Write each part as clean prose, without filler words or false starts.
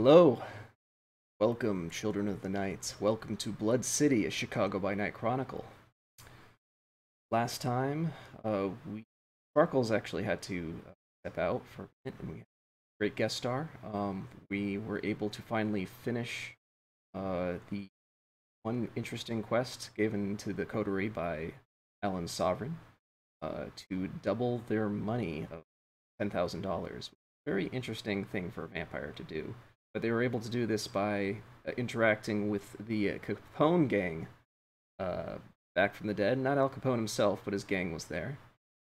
Hello. Welcome, children of the night. Welcome to Blood City, a Chicago by Night chronicle. Last time, Sparkles actually had to step out for a minute, and we had a great guest star. We were able to finally finish the one interesting quest given to the coterie by Alan Sovereign to double their money of $10,000. Very interesting thing for a vampire to do. But they were able to do this by interacting with the Capone gang back from the dead. Not Al Capone himself, but his gang was there.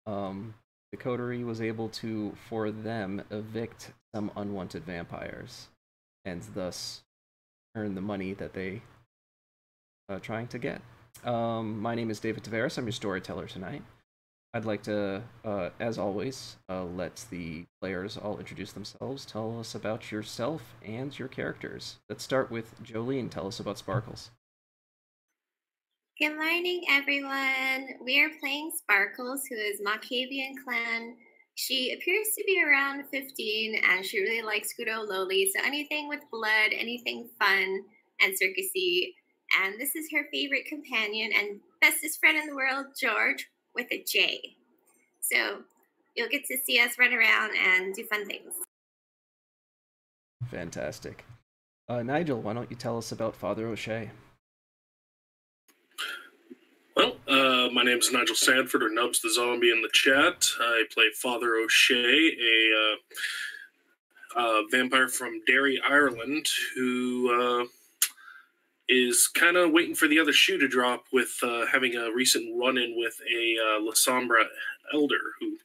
The coterie was able to, for them, evict some unwanted vampires, and thus earn the money that they are trying to get. My name is David Tavares. I'm your storyteller tonight. I'd like to, as always, let the players all introduce themselves. Tell us about yourself and your characters. Let's start with Jolene. Tell us about Sparkles. Good morning, everyone. We are playing Sparkles, who is Macabian clan. She appears to be around 15, and she really likes Kudo Loli, so anything with blood, anything fun and circusy. And this is her favorite companion and bestest friend in the world, George, with a J. So you'll get to see us run around and do fun things. Fantastic. Nigel, why don't you tell us about Father O'Shea? Well, my name is Nigel Sanford, or Nubs the Zombie in the chat. I play Father O'Shea, a vampire from Derry, Ireland, who is kind of waiting for the other shoe to drop with having a recent run-in with a La Sombra elder, who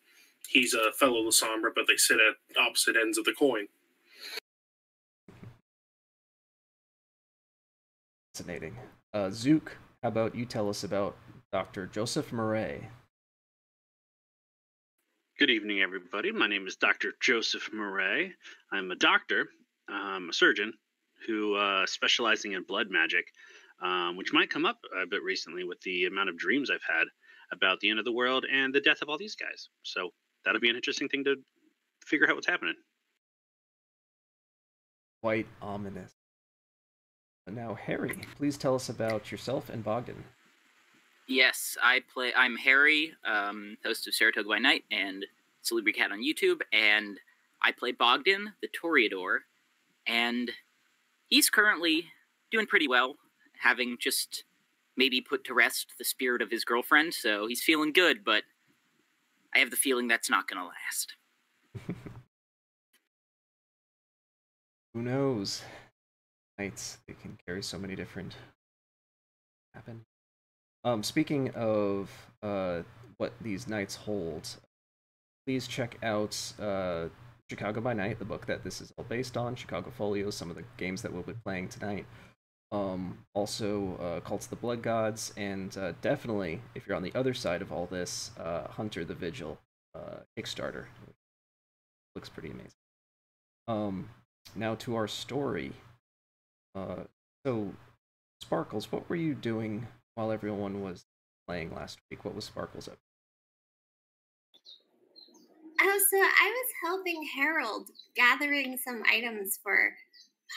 he's a fellow La Sombra, but they sit at opposite ends of the coin. Fascinating. Zook, how about you tell us about Dr. Joseph Murray? Good evening, everybody. My name is Dr. Joseph Murray. I'm a doctor, a surgeon, who specializing in blood magic, which might come up a bit recently with the amount of dreams I've had about the end of the world and the death of all these guys. So that'll be an interesting thing to figure out what's happening. Quite ominous. Now, Harry, please tell us about yourself and Bogdan. Yes, I'm Harry, host of Saratoga by Night and Celebrity Cat on YouTube, and I play Bogdan, the Toreador, and he's currently doing pretty well, having just maybe put to rest the spirit of his girlfriend, so he's feeling good, but I have the feeling that's not going to last. Who knows? Nights, they can carry so many different happen. Speaking of what these nights hold, please check out Chicago by Night, the book that this is all based on, Chicago Folios, some of the games that we'll be playing tonight. Also, Cults of the Blood Gods, and definitely, if you're on the other side of all this, Hunter the Vigil Kickstarter. Looks pretty amazing. Now to our story. So, Sparkles, what were you doing while everyone was playing last week? What was Sparkles up? Oh, so I was helping Harold gathering some items for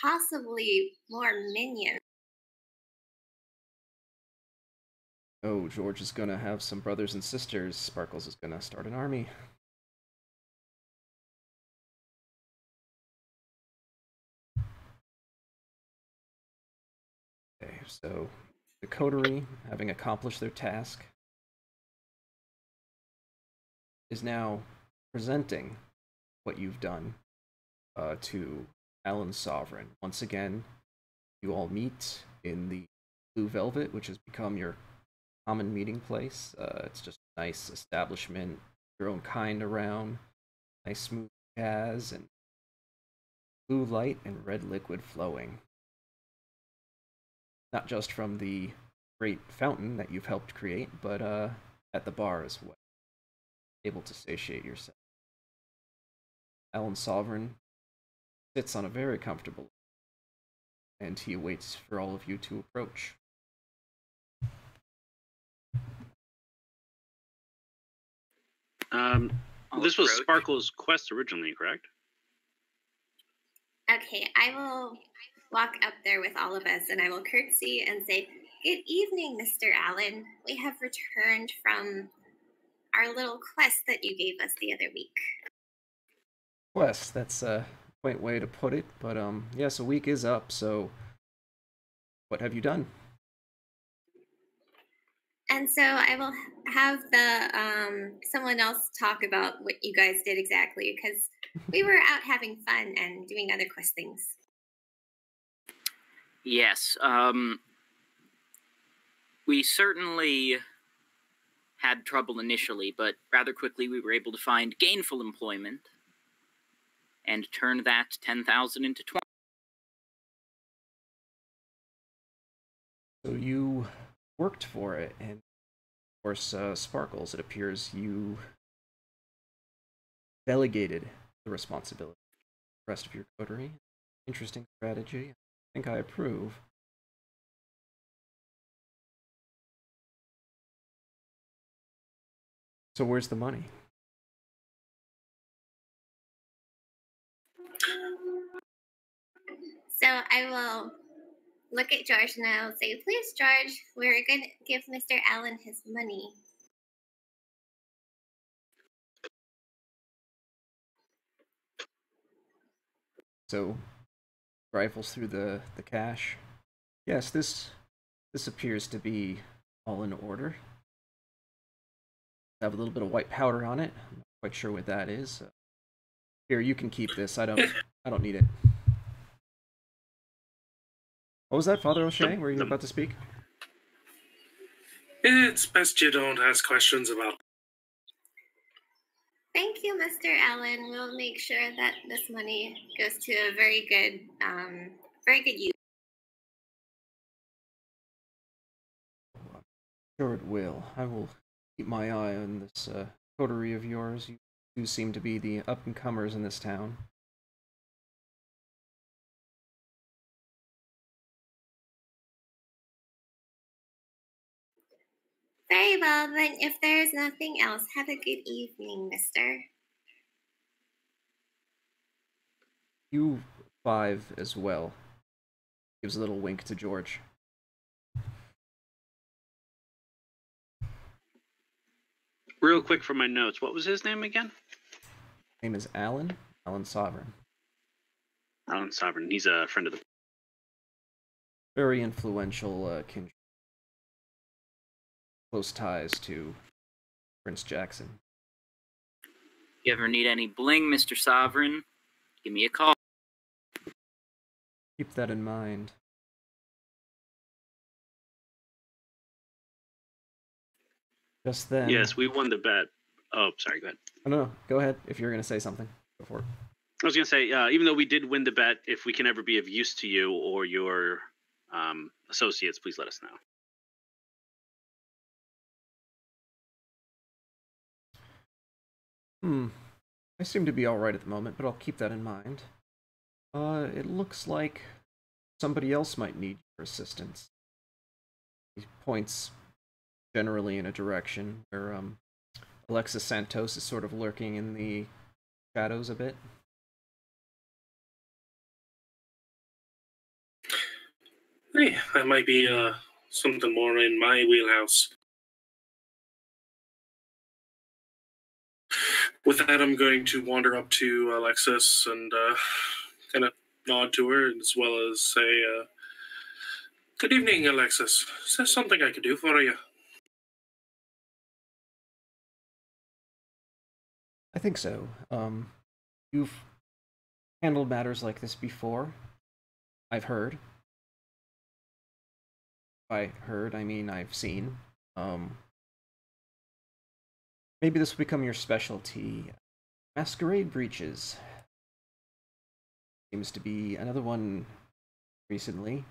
possibly more minions. Oh, George is gonna have some brothers and sisters. Sparkles is gonna start an army. Okay, so the coterie, having accomplished their task, is now presenting what you've done to Alan Sovereign. Once again, you all meet in the Blue Velvet, which has become your common meeting place. It's just a nice establishment, your own kind around, nice smooth jazz, and blue light and red liquid flowing. Not just from the great fountain that you've helped create, but at the bar as well. Able to satiate yourself. Alan Sovereign sits on a very comfortable, and he waits for all of you to approach. This was Sparkle's quest originally, correct? Okay, I will walk up there with all of us and I will curtsy and say, "Good evening, Mr. Allen. We have returned from our little quest that you gave us the other week." Quest, that's a quaint way to put it, but yes, a week is up, so what have you done? And so I will have the someone else talk about what you guys did exactly, because we were out having fun and doing other quest things. Yes, we certainly had trouble initially, but rather quickly we were able to find gainful employment and turn that 10,000 into 20. So you worked for it, and of course, Sparkles, it appears you delegated the responsibility to the rest of your coterie. Interesting strategy. I think I approve. So where's the money? So I will look at George and I'll say, "Please, George, we're going to give Mr. Allen his money." So rifles through the cash. Yes, this appears to be all in order. Have a little bit of white powder on it. I'm not quite sure what that is. Here, you can keep this. I don't need it. What was that, Father O'Shea? Were you about to speak? It's best you don't ask questions about. Thank you, Mr. Allen. We'll make sure that this money goes to a very good use. Sure it will. I will keep my eye on this coterie of yours. You do seem to be the up-and-comers in this town. Very well, then if there's nothing else, have a good evening, mister. You 5 as well. Gives a little wink to George. Real quick for my notes, what was his name again? Name is Alan Sovereign. Alan Sovereign. He's a friend of the... Very influential kindred. Close ties to Prince Jackson. If you ever need any bling, Mr. Sovereign, give me a call. Keep that in mind. Just then... Yes, we won the bet. Oh, sorry, go ahead. Oh, no, go ahead. If you're going to say something, go for it. I was going to say, even though we did win the bet, if we can ever be of use to you or your associates, please let us know. I seem to be alright at the moment, but I'll keep that in mind. It looks like somebody else might need your assistance. He points generally in a direction where Alexis Santos is sort of lurking in the shadows a bit. Hey, that might be something more in my wheelhouse. With that, I'm going to wander up to Alexis and kind of nod to her, as well as say, "Good evening, Alexis. Is there something I could do for you?" I think so. You've handled matters like this before. I've heard. By heard, I mean I've seen. Maybe this will become your specialty. Masquerade breaches. Seems to be another one recently.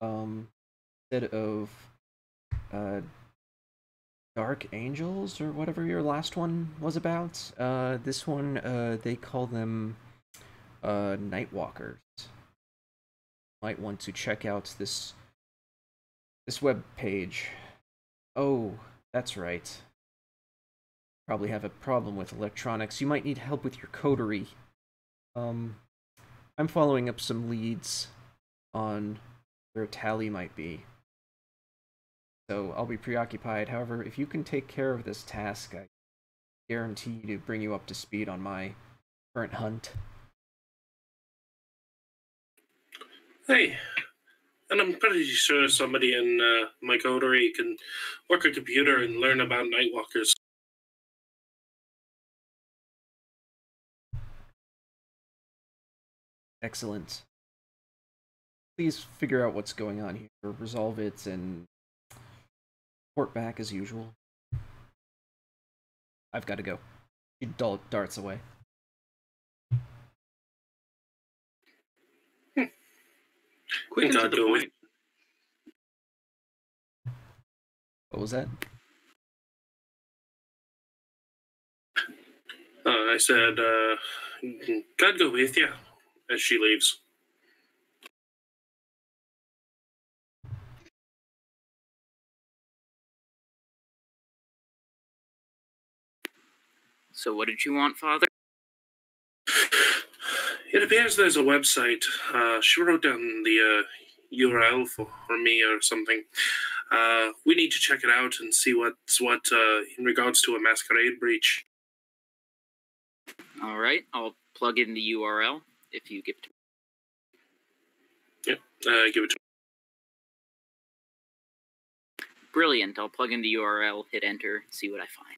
Instead of Dark Angels, or whatever your last one was about, this one, they call them Nightwalkers. Might want to check out this web page. Oh, that's right. Probably have a problem with electronics. You might need help with your coterie. I'm I'm following up some leads on where Tally might be. So I'll be preoccupied. However, if you can take care of this task, I guarantee to bring you up to speed on my current hunt. Hey, and I'm pretty sure somebody in my coterie can work a computer and learn about Nightwalkers. Excellent. Please figure out what's going on here, resolve it, and report back as usual. I've got to go. She darts away. Quick and to the point. What was that? I said, God go with you, as she leaves. So what did you want, Father? It appears there's a website. She wrote down the URL for me or something. We need to check it out and see what's what in regards to a Masquerade breach. All right, I'll plug in the URL if you give it to me. Yep, give it to me. Brilliant. I'll plug in the URL, hit enter, see what I find.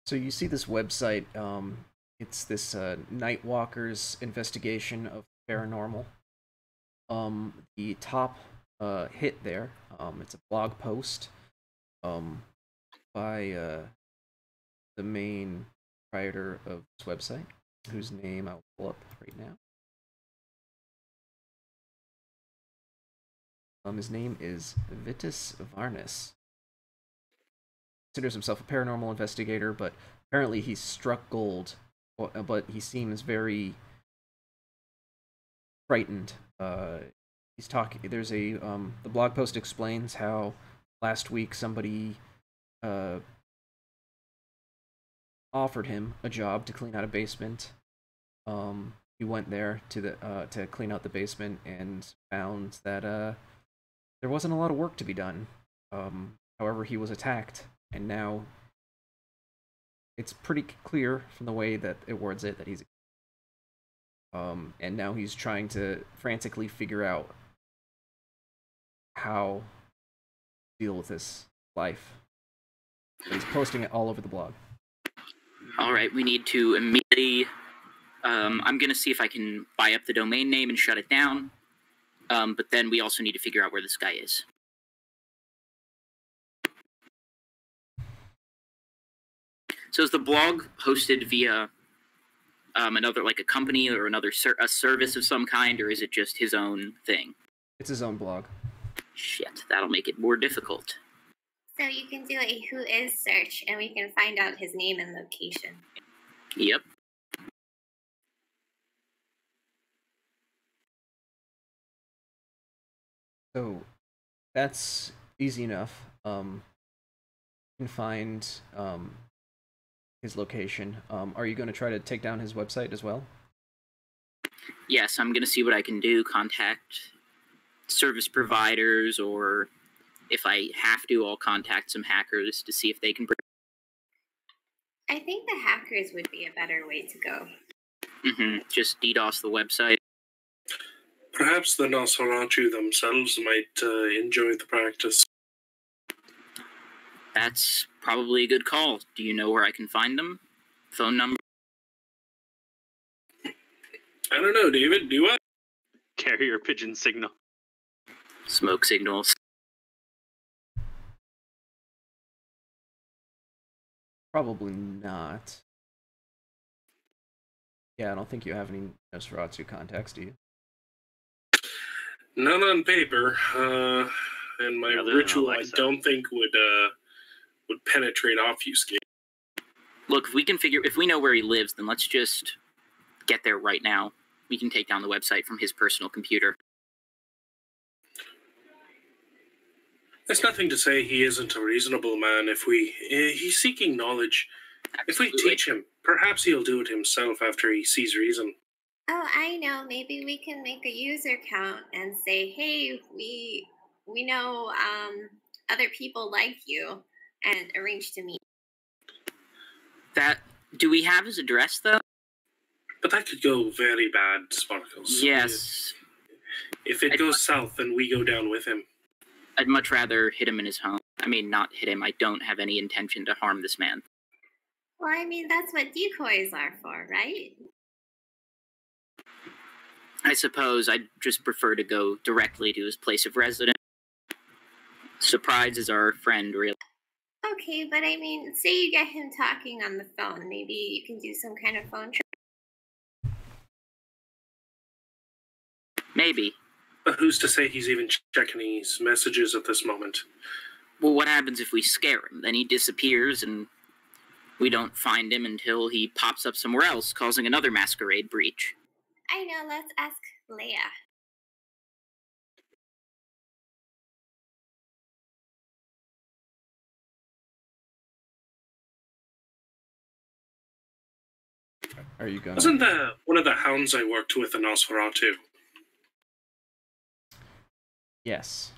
So you see this website, it's this Nightwalkers investigation of paranormal. The top hit there, it's a blog post by the main proprietor of this website, whose name I'll pull up right now. His name is Vitus Varnis. Considers himself a paranormal investigator, but apparently he's struck gold, but he seems very frightened. He's talking. There's a the blog post explains how last week somebody offered him a job to clean out a basement. He went there to clean out the basement and found that there wasn't a lot of work to be done. However, he was attacked, and now it's pretty clear from the way that it words it that he's and now he's trying to frantically figure out how to deal with this life. And he's posting it all over the blog. All right, we need to immediately... I'm going to see if I can buy up the domain name and shut it down. But then we also need to figure out where this guy is. So is the blog hosted via another, like a company or another a service of some kind, or is it just his own thing? It's his own blog. Shit, that'll make it more difficult. So you can do a who is search, and we can find out his name and location. Yep. So that's easy enough. You can find his location. Are you going to try to take down his website as well? Yes, I'm going to see what I can do. Contact service providers, or if I have to, I'll contact some hackers to see if they can bring... I think the hackers would be a better way to go. Just DDoS the website. Perhaps the Nosferatu themselves might enjoy the practice. That's probably a good call. Do you know where I can find them? Phone number? I don't know, David. Do I? Carrier pigeon signal. Smoke signals. Probably not. Yeah, I don't think you have any Nosferatu contacts, do you? None on paper. And my ritual, I don't think would penetrate obfuscate. Look, if we know where he lives, then let's just get there right now. We can take down the website from his personal computer. There's nothing to say he isn't a reasonable man if he's seeking knowledge. Absolutely. If we teach him Perhaps he'll do it himself after he sees reason. Oh, I know. Maybe we can make a user count and say, "Hey, we know other people like you," and arrange to meet. Do we have his address though? But that could go very bad, Sparkles. Yes. If it goes south, then we go down with him. I'd much rather hit him in his home. I mean, not hit him. I don't have any intention to harm this man. Well, I mean, that's what decoys are for, right? I suppose I'd just prefer to go directly to his place of residence. Surprise is our friend, really. Okay, but I mean, say you get him talking on the phone. Maybe you can do some kind of phone trick. Maybe. But who's to say he's even checking his messages at this moment? Well, what happens if we scare him? Then he disappears and we don't find him until he pops up somewhere else, causing another masquerade breach. I know, let's ask Leia. Are you gonna? Wasn't that one of the hounds I worked with in Nosferatu? Yes.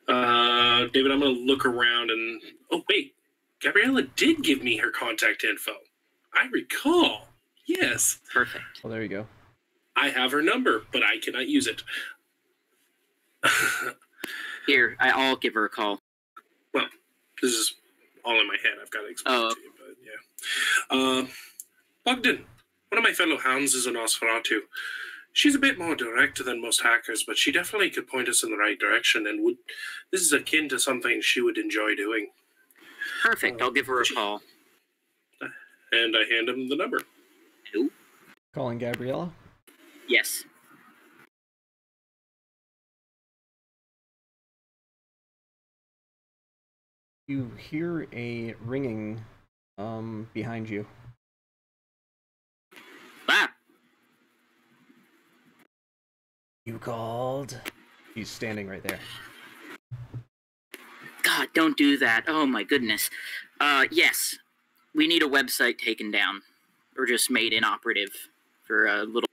David, I'm going to look around and... Oh, wait. Gabriella did give me her contact info. I recall. Yes. Perfect. Well, there you go. I have her number, but I cannot use it. Here, I'll give her a call. Well, this is all in my head. I've got to explain it to you, but yeah. Bogdan, one of my fellow hounds is a Nosferatu. She's a bit more direct than most hackers, but she definitely could point us in the right direction, and this is akin to something she would enjoy doing. Perfect. I'll give her a call. And I hand him the number. Who? Calling Gabriella? Yes. You hear a ringing behind you. Ah! You called? He's standing right there. God, don't do that. Oh my goodness. Yes. We need a website taken down. Or just made inoperative for a little...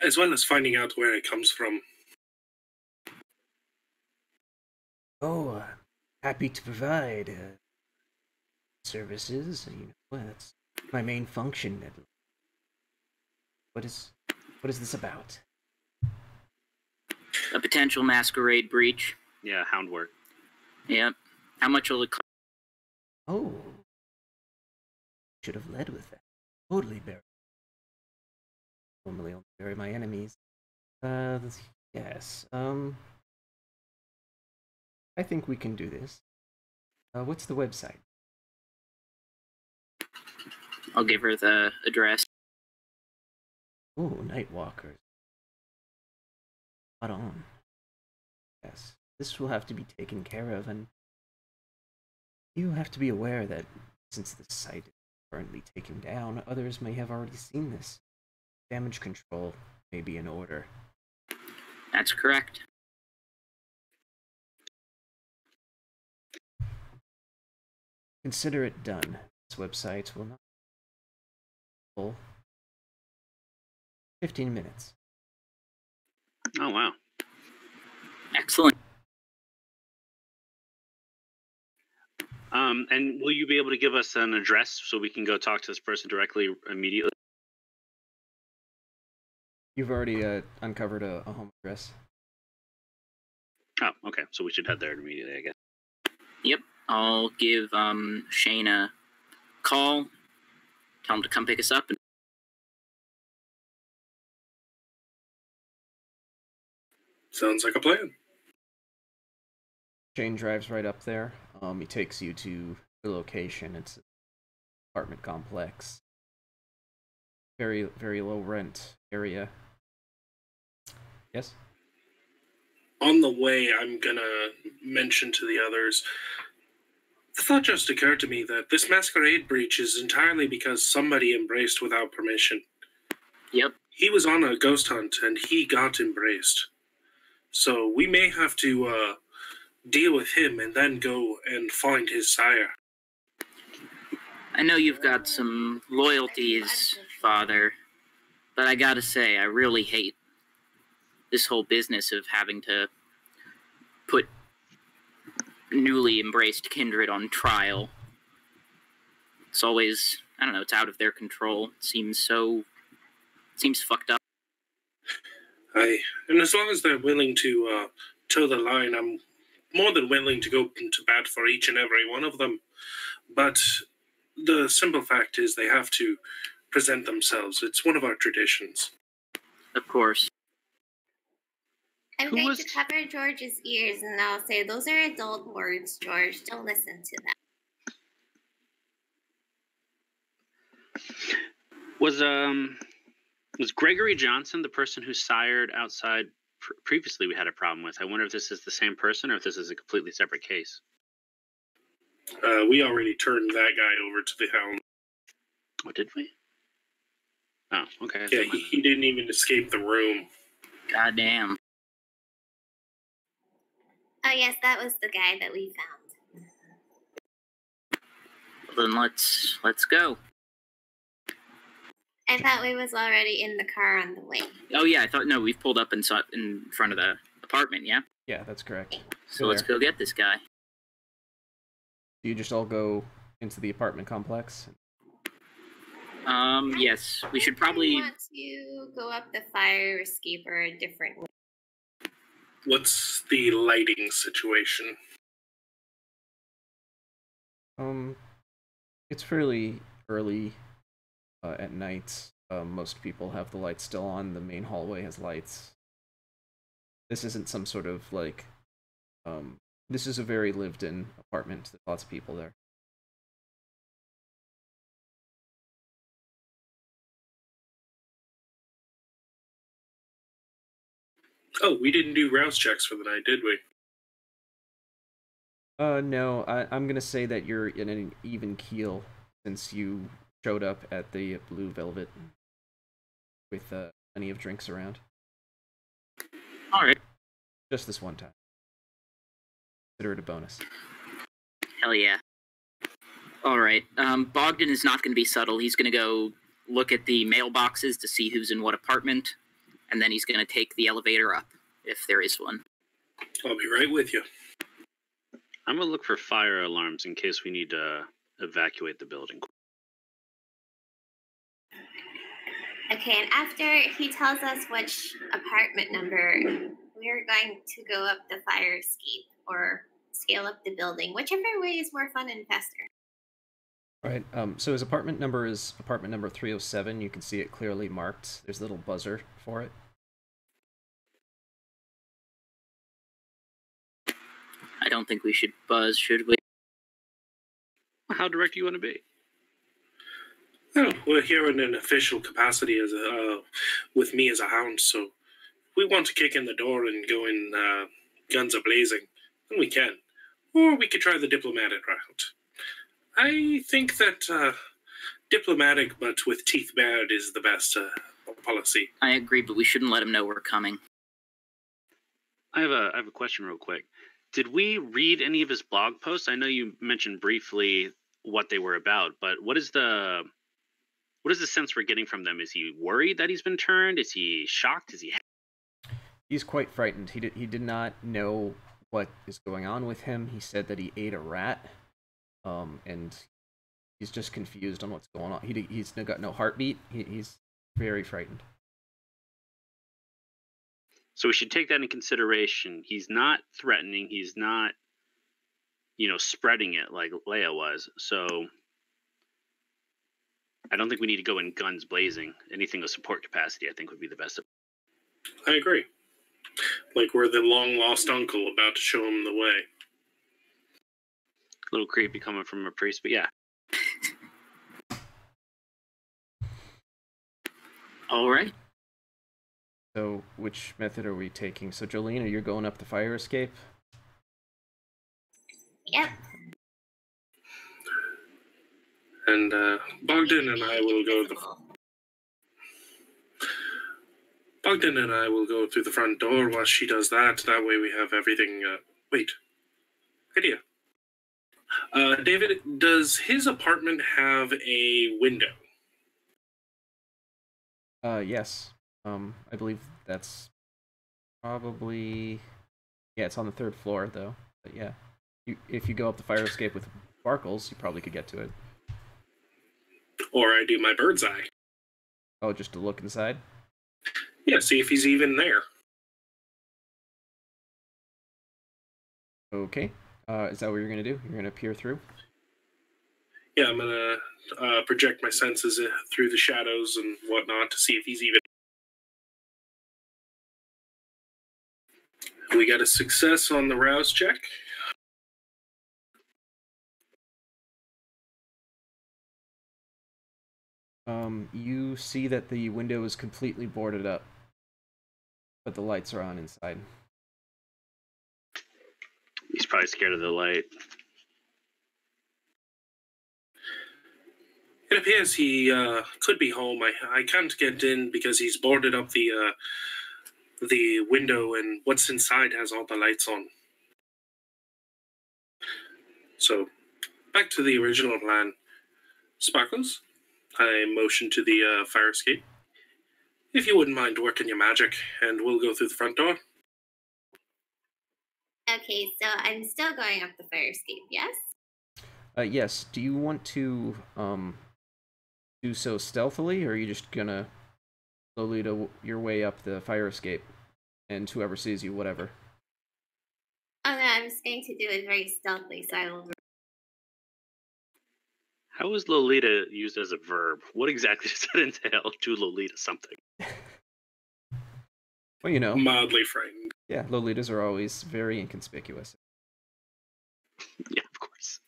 As well as finding out where it comes from. Oh, happy to provide services. You know, that's my main function. What is this about? A potential masquerade breach. Yeah, hound work. Yep. How much will it cost? Oh, should have led with that. Totally bury. Normally only bury my enemies. Yes. I think we can do this. What's the website? I'll give her the address. Oh, Nightwalkers. Spot on. Yes, this will have to be taken care of, and you have to be aware that since the site is currently taken down, others may have already seen this. Damage control may be in order. That's correct. Consider it done. This website will not full 15 minutes. Oh, wow. Excellent. And will you be able to give us an address so we can go talk to this person directly immediately? You've already uncovered a home address. Oh, okay. So we should head there immediately, I guess. Yep. I'll give Shane a call. Tell him to come pick us up. Sounds like a plan. Shane drives right up there. He takes you to the location. It's an apartment complex. Very, very low rent area. Yes? On the way, I'm gonna mention to the others. The thought just occurred to me that this masquerade breach is entirely because somebody embraced without permission. Yep. He was on a ghost hunt, and he got embraced. So we may have to deal with him and then go and find his sire. I know you've got some loyalties, Father, but I gotta say, I really hate this whole business of having to put newly embraced kindred on trial. It's always, I don't know, it's out of their control. It seems fucked up. And as long as they're willing to toe the line, I'm more than willing to go to bat for each and every one of them. But the simple fact is they have to present themselves. It's one of our traditions. Of course. I'm going to cover George's ears and I'll say, those are adult words, George. Don't listen to them. Was Gregory Johnson the person who sired outside previously we had a problem with? I wonder if this is the same person or if this is a completely separate case. We already turned that guy over to the Hound. Oh, did we? Oh, okay. Yeah, he didn't even escape the room. Goddamn. Oh, yes, that was the guy that we found. Well, then let's go. I thought we was already in the car on the way. Oh, yeah, I thought, no, we've pulled up in front of the apartment, yeah? Yeah, that's correct. So let's go get this guy. Do you just all go into the apartment complex? Yes, we should probably... I want to go up the fire escape or a different way. What's the lighting situation? It's fairly early at night. Most people have the lights still on. The main hallway has lights. This isn't some sort of, like, this is a very lived-in apartment. There's lots of people there. Oh, we didn't do rouse checks for the night, did we? No, I'm gonna say that you're in an even keel since you showed up at the Blue Velvet with plenty of drinks around. Alright. Just this one time. Consider it a bonus. Hell yeah. Alright, Bogdan is not going to be subtle. He's going to go look at the mailboxes to see who's in what apartment, and then he's going to take the elevator up, if there is one. I'll be right with you. I'm going to look for fire alarms in case we need to evacuate the building. Okay, and after he tells us which apartment number, we're going to go up the fire escape or scale up the building, whichever way is more fun and faster. Right, so his apartment number is apartment number 307. You can see it clearly marked. There's a little buzzer for it. I don't think we should buzz, should we? How direct do you want to be? Oh, we're here in an official capacity as with me as a hound, so we want to kick in the door and go in guns a-blazing, then we can. Or we could try the diplomatic route. I think that diplomatic but with teeth bared is the best policy. I agree, but we shouldn't let him know we're coming. I have a question real quick. Did we read any of his blog posts? I know you mentioned briefly what they were about, but what is the sense we're getting from them? Is he worried that he's been turned? Is he shocked? He's quite frightened. He did not know what is going on with him. He said that he ate a rat, and he's just confused on what's going on. He's got no heartbeat. He's very frightened. So we should take that in consideration. He's not threatening. He's not, spreading it like Leia was. So I don't think we need to go in guns blazing. Anything of support capacity, I think, would be the best. I agree. Like we're the long-lost uncle about to show him the way. A little creepy coming from a priest, but yeah. All right. So, which method are we taking? So, Jolene, are you going up the fire escape? Yep. And Bogdan and I will go through the front door while she does that. That way we have everything. Wait, idea. David, does his apartment have a window? Yes. I believe that's probably... Yeah, it's on the 3rd floor, though. But yeah. If you go up the fire escape with Sparkles, you probably could get to it. Or I do my bird's eye. Oh, just to look inside? Yeah, see if he's even there. Okay. Is that what you're going to do? You're going to peer through? Yeah, I'm going to project my senses through the shadows and whatnot to see if he's even... We got a success on the rouse check. You see that the window is completely boarded up, but the lights are on inside. He's probably scared of the light. It appears he could be home. I can't get in because he's boarded up the window, and what's inside has all the lights on. So, back to the original plan. Sparkles, I motion to the fire escape. If you wouldn't mind working your magic, and we'll go through the front door. Okay, so I'm still going up the fire escape, yes? Yes. Do you want to do so stealthily, or are you just gonna slowly to your way up the fire escape, and whoever sees you, whatever? Oh no, I'm just going to do it very stealthily, so I will... How is Lolita used as a verb? What exactly does that entail? To Lolita something? Well, you know. Mildly frightened. Yeah, Lolitas are always very inconspicuous. Yeah, of course.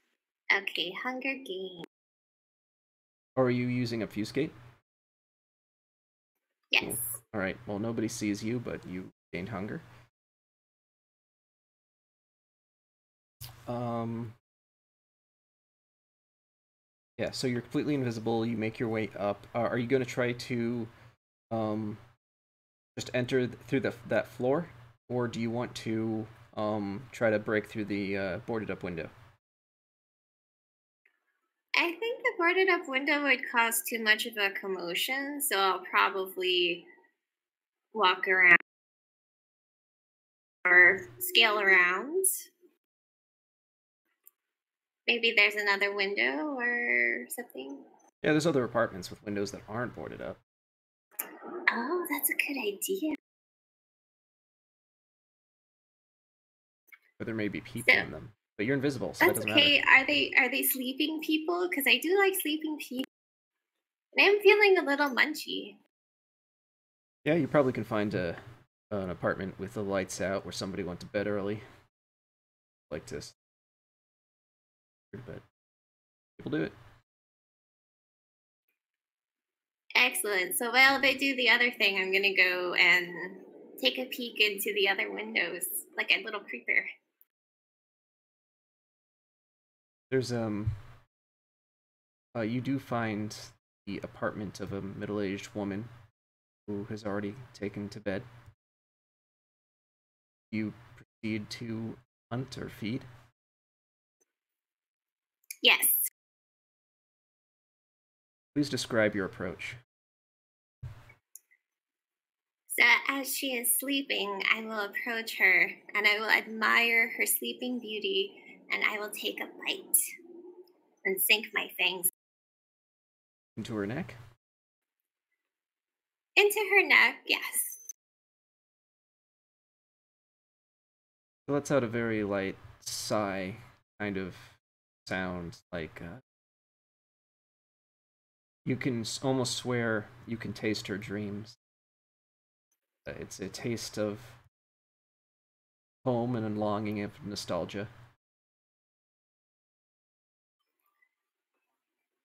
Okay, Hunger Games. Or are you using obfuscate? Yes. Cool. Alright, well, nobody sees you, but you gained hunger. Yeah, so you're completely invisible, you make your way up. Are you going to try to just enter through that floor? Or do you want to try to break through the boarded up window? I think the boarded up window would cause too much of a commotion, so I'll probably walk around or scale around. Maybe there's another window or something. Yeah, there's other apartments with windows that aren't boarded up. Oh, that's a good idea. But there may be people in them. But you're invisible, so that That's doesn't okay. matter. Are they sleeping people? Because I do like sleeping people. And I'm feeling a little munchy. Yeah, you probably can find an apartment with the lights out where somebody went to bed early. Like this. But people do it. Excellent. So while they do the other thing, I'm going to go and take a peek into the other windows like a little creeper. There's you do find the apartment of a middle-aged woman who has already taken to bed. You proceed to hunt or feed? Yes. Please describe your approach. So as she is sleeping, I will approach her and I will admire her sleeping beauty, and I will take a bite and sink my fangs Into her neck? into her neck. Yes. It lets out a very light sigh kind of sound, like you can almost swear you can taste her dreams. It's a taste of home and a longing of nostalgia.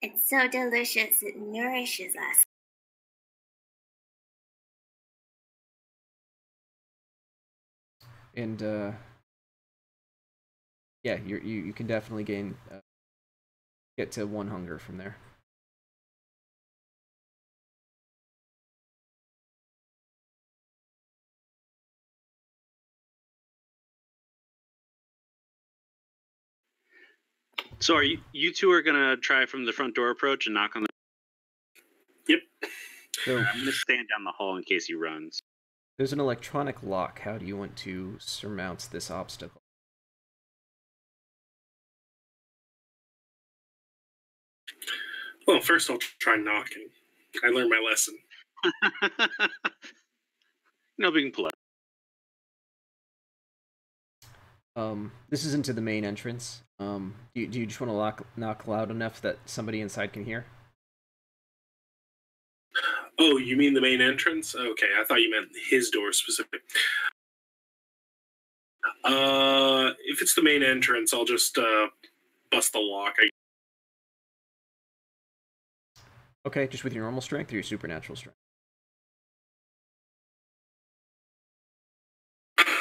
It's so delicious. It nourishes us. And yeah, you can definitely get to 1 hunger from there. So are you two are gonna try from the front door approach and knock on the... Yep. So I'm gonna stand down the hall in case he runs. there's an electronic lock. How do you want to surmount this obstacle? Well, first I'll try knocking. I learned my lesson. No being polite. This is into the main entrance. Do you just want to knock loud enough that somebody inside can hear? Oh, you mean the main entrance? Okay, I thought you meant his door specific. If it's the main entrance, I'll just bust the lock. Okay, just with your normal strength or your supernatural strength?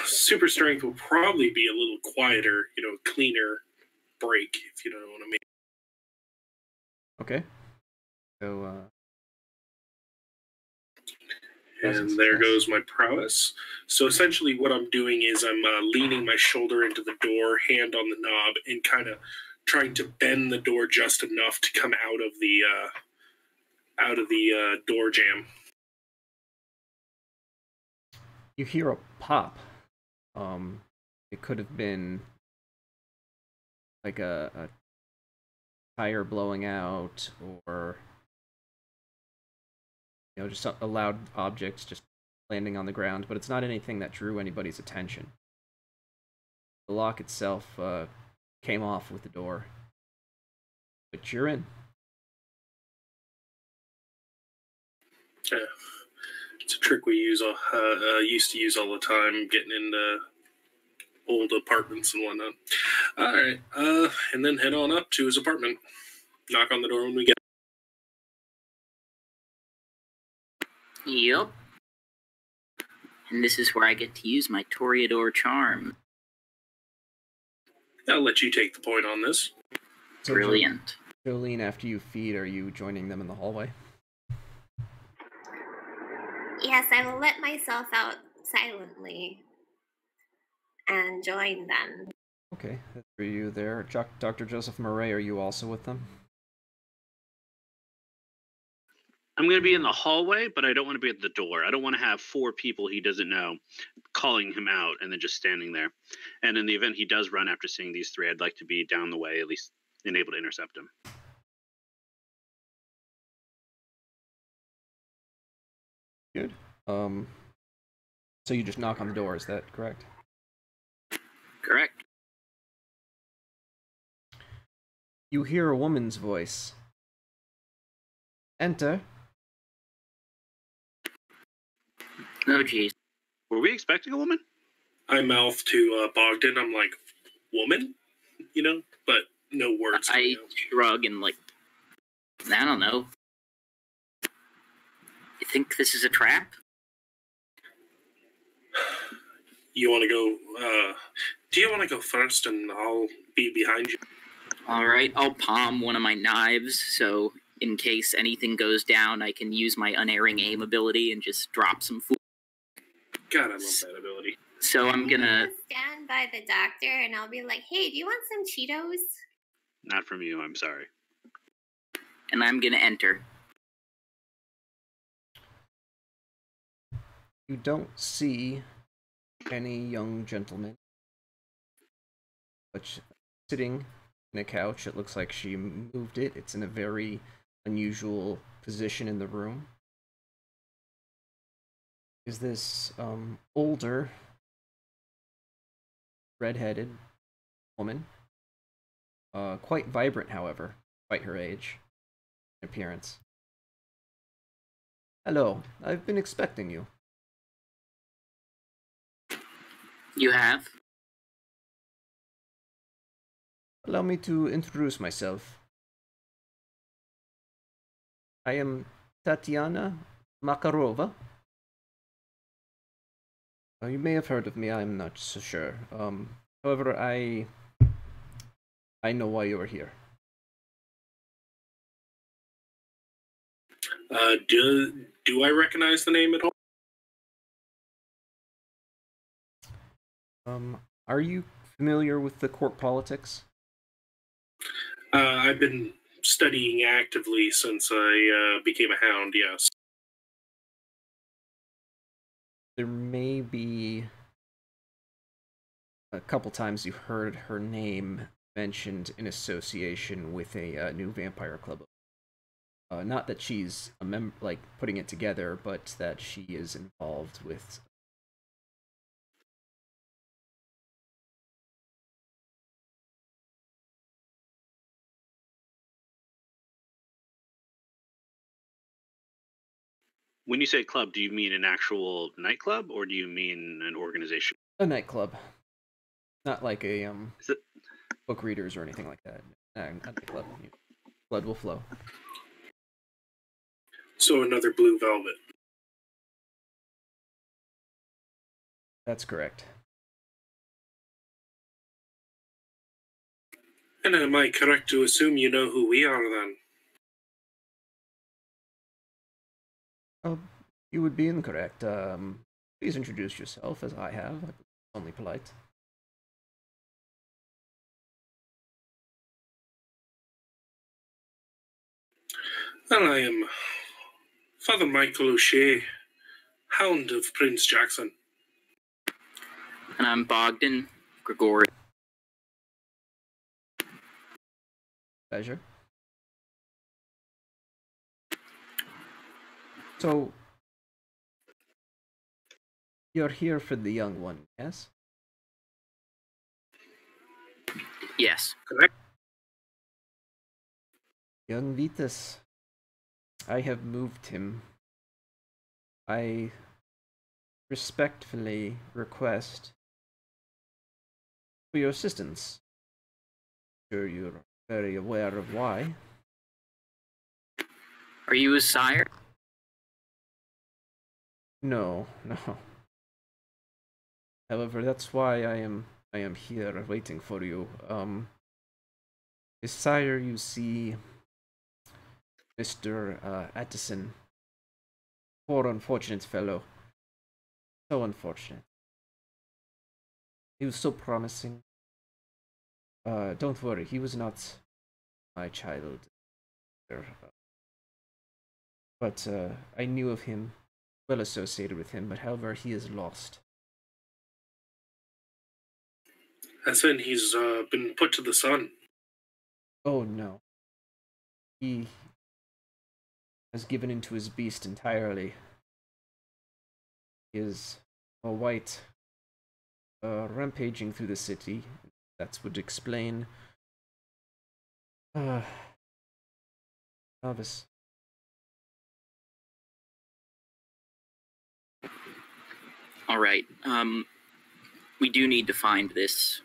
Super strength will probably be a little quieter, cleaner break, if you know what I mean. Okay. So, and there goes my prowess. So essentially what I'm doing is I'm leaning my shoulder into the door, hand on the knob, and kind of trying to bend the door just enough to come out of the door jam. You hear a pop. It could have been like a tire blowing out, or just a loud object just landing on the ground, but it's not anything that drew anybody's attention. The lock itself came off with the door, but you're in. Yeah. It's a trick we used to use all the time, getting into old apartments and whatnot. All right, and then head on up to his apartment. Knock on the door when we get. Yep. And this is where I get to use my Toreador charm. I'll let you take the point on this. So Brilliant. Jolene, after you feed, are you joining them in the hallway? Yes, I will let myself out silently and join them. Okay, that's for you there. Dr. Joseph Murray, are you also with them? I'm going to be in the hallway, but I don't want to be at the door. I don't want to have 4 people he doesn't know calling him out and then just standing there. And in the event he does run after seeing these 3, I'd like to be down the way, at least, and able to intercept him. Good. So you just knock on the door, is that correct? Correct. You hear a woman's voice. Enter. Oh, jeez. Were we expecting a woman? I mouth to Bogdan. I'm like, woman? But no words. I shrug and, I don't know. You think this is a trap? You want to go, do you want to go first and I'll be behind you? All right, I'll palm one of my knives, so in case anything goes down, I can use my unerring aim ability and just drop some food. God, I love that ability. So I'm gonna stand by the doctor and I'll be like, hey, do you want some Cheetos? Not from you, I'm sorry. And I'm gonna enter. You don't see any young gentleman, but sitting in a couch. It looks like she moved it. It's in a very unusual position in the room. Is this older, red-headed woman. Quite vibrant, however, despite her age and appearance. Hello, I've been expecting you. You have? Allow me to introduce myself. I am Tatiana Makarova. You may have heard of me, I'm not so sure. However, I know why you are here. Do I recognize the name at all? Are you familiar with the court politics? I've been studying actively since I became a hound, yes. There may be a couple times you've heard her name mentioned in association with a new vampire club. Not that she's a member, like putting it together, but that she is involved with. When you say club, do you mean an actual nightclub or do you mean an organization? A nightclub, not like a Is it... book readers or anything like that. A nightclub. Blood will flow. So another Blue Velvet. That's correct. And am I correct to assume you know who we are then? You would be incorrect. Please introduce yourself, as I have. I'm only polite. Well, I am Father Michael O'Shea, Hound of Prince Jackson. And I'm Bogdan Grigori. Pleasure. So, you're here for the young one, yes? Yes. Correct. Young Vitas. I have moved him. I respectfully request for your assistance. Sure, you're very aware of why. Are you his sire? No. However, that's why I am here waiting for you. His sire, you see, Mr. Addison. Poor unfortunate fellow. So unfortunate. He was so promising. Don't worry, he was not my child. But I knew of him, well associated with him, but however, he is lost. As in, he's been put to the sun. Oh no. He has given into his beast entirely. He is a white, rampaging through the city. That would explain. Novice. All right. We do need to find this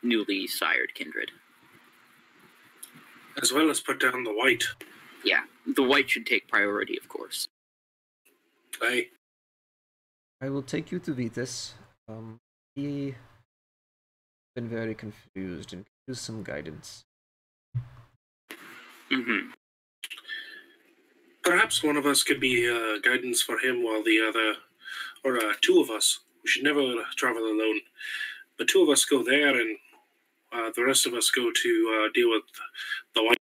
newly sired kindred. As well as put down the white. Yeah, the white should take priority, of course. Aye. I will take you to Vitas. He been very confused and could use some guidance. Mm-hmm. Perhaps one of us could be guidance for him while the other, or two of us. We should never travel alone. But two of us go there and the rest of us go to deal with the white.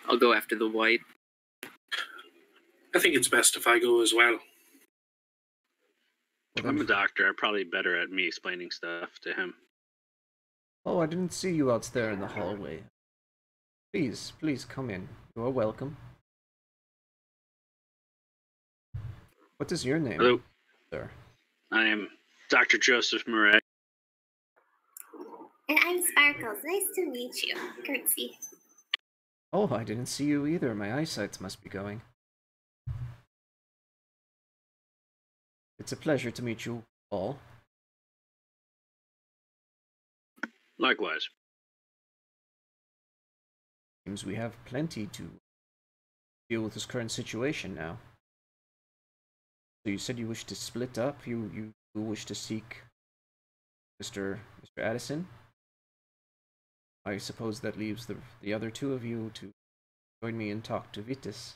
I'll go after the white. I think it's best if I go as well. I'm a doctor. I'm probably better at me explaining stuff to him. Oh, I didn't see you out there in the hallway. Please come in. You are welcome. What is your name, Hello. sir? I am Dr. Joseph Murray. And I'm Sparkles. Nice to meet you. Curtsy. Oh, I didn't see you either. My eyesight must be going. It's a pleasure to meet you all. Likewise. Seems we have plenty to deal with this current situation now. So you said you wish to split up? You wish to seek Mr. Addison? I suppose that leaves the other two of you to join me and talk to Vitas.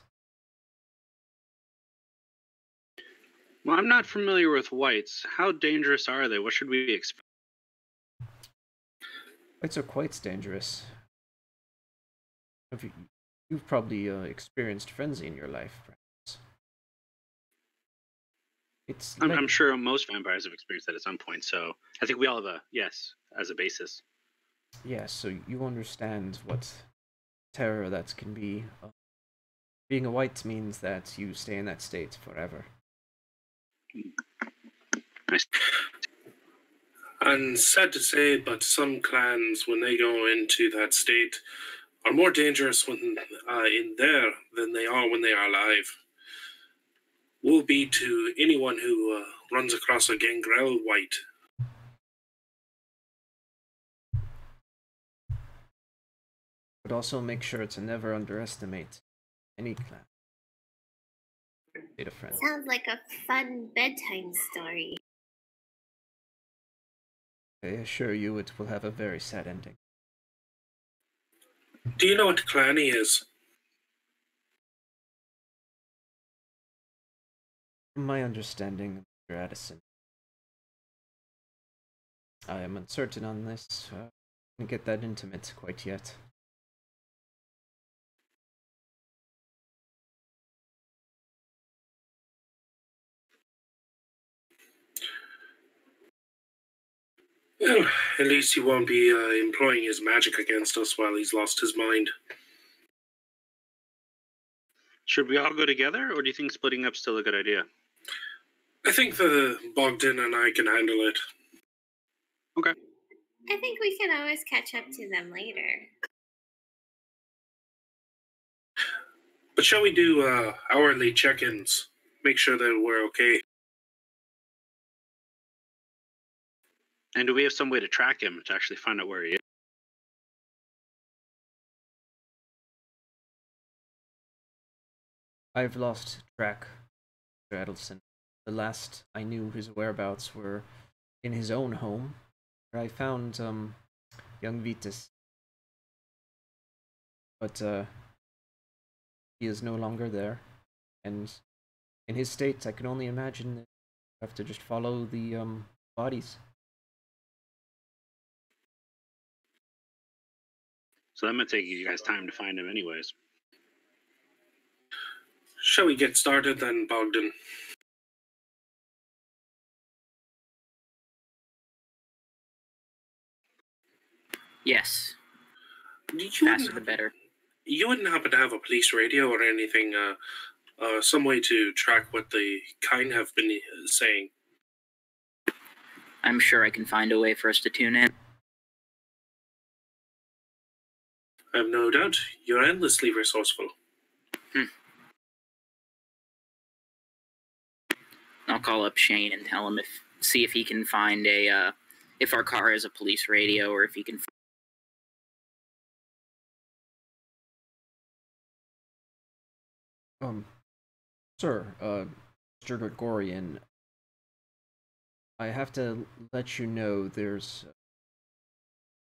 Well, I'm not familiar with whites. How dangerous are they? What should we expect? Whites are quite dangerous. You've probably experienced frenzy in your life, perhaps. I'm sure most vampires have experienced that at some point, so I think we all have a yes as a basis. Yeah, so you understand what terror that can be. Being a white means that you stay in that state forever. Nice. And sad to say, but some clans, when they go into that state, are more dangerous when in there than they are when they are alive. Woe be to anyone who runs across a gangrel white. But also make sure to never underestimate any clan. Data friend. Sounds like a fun bedtime story. I assure you it will have a very sad ending. Do you know what clan he is? From my understanding, Mr. Addison, I am uncertain on this. I didn't get that intimate quite yet. Well, at least he won't be employing his magic against us while he's lost his mind. Should we all go together, or do you think splitting up's still a good idea? I think the Bogdan and I can handle it. Okay. I think we can always catch up to them later. But shall we do hourly check-ins? Make sure that we're okay. And do we have some way to track him to actually find out where he is? I've lost track, Mr. Adelson. The last I knew his whereabouts were in his own home, where I found young Vitus. But he is no longer there, and in his state, I can only imagine that you have to just follow the bodies. So that might take you guys time to find him anyways. Shall we get started then, Bogdan? Yes. You Faster the better. You wouldn't happen to have a police radio or anything, some way to track what the kind have been saying? I'm sure I can find a way for us to tune in. I have no doubt. You're endlessly resourceful. I'll call up Shane and tell him see if he can find if our car has a police radio, or if he can. Sir, Mr. Gregorian, I have to let you know there's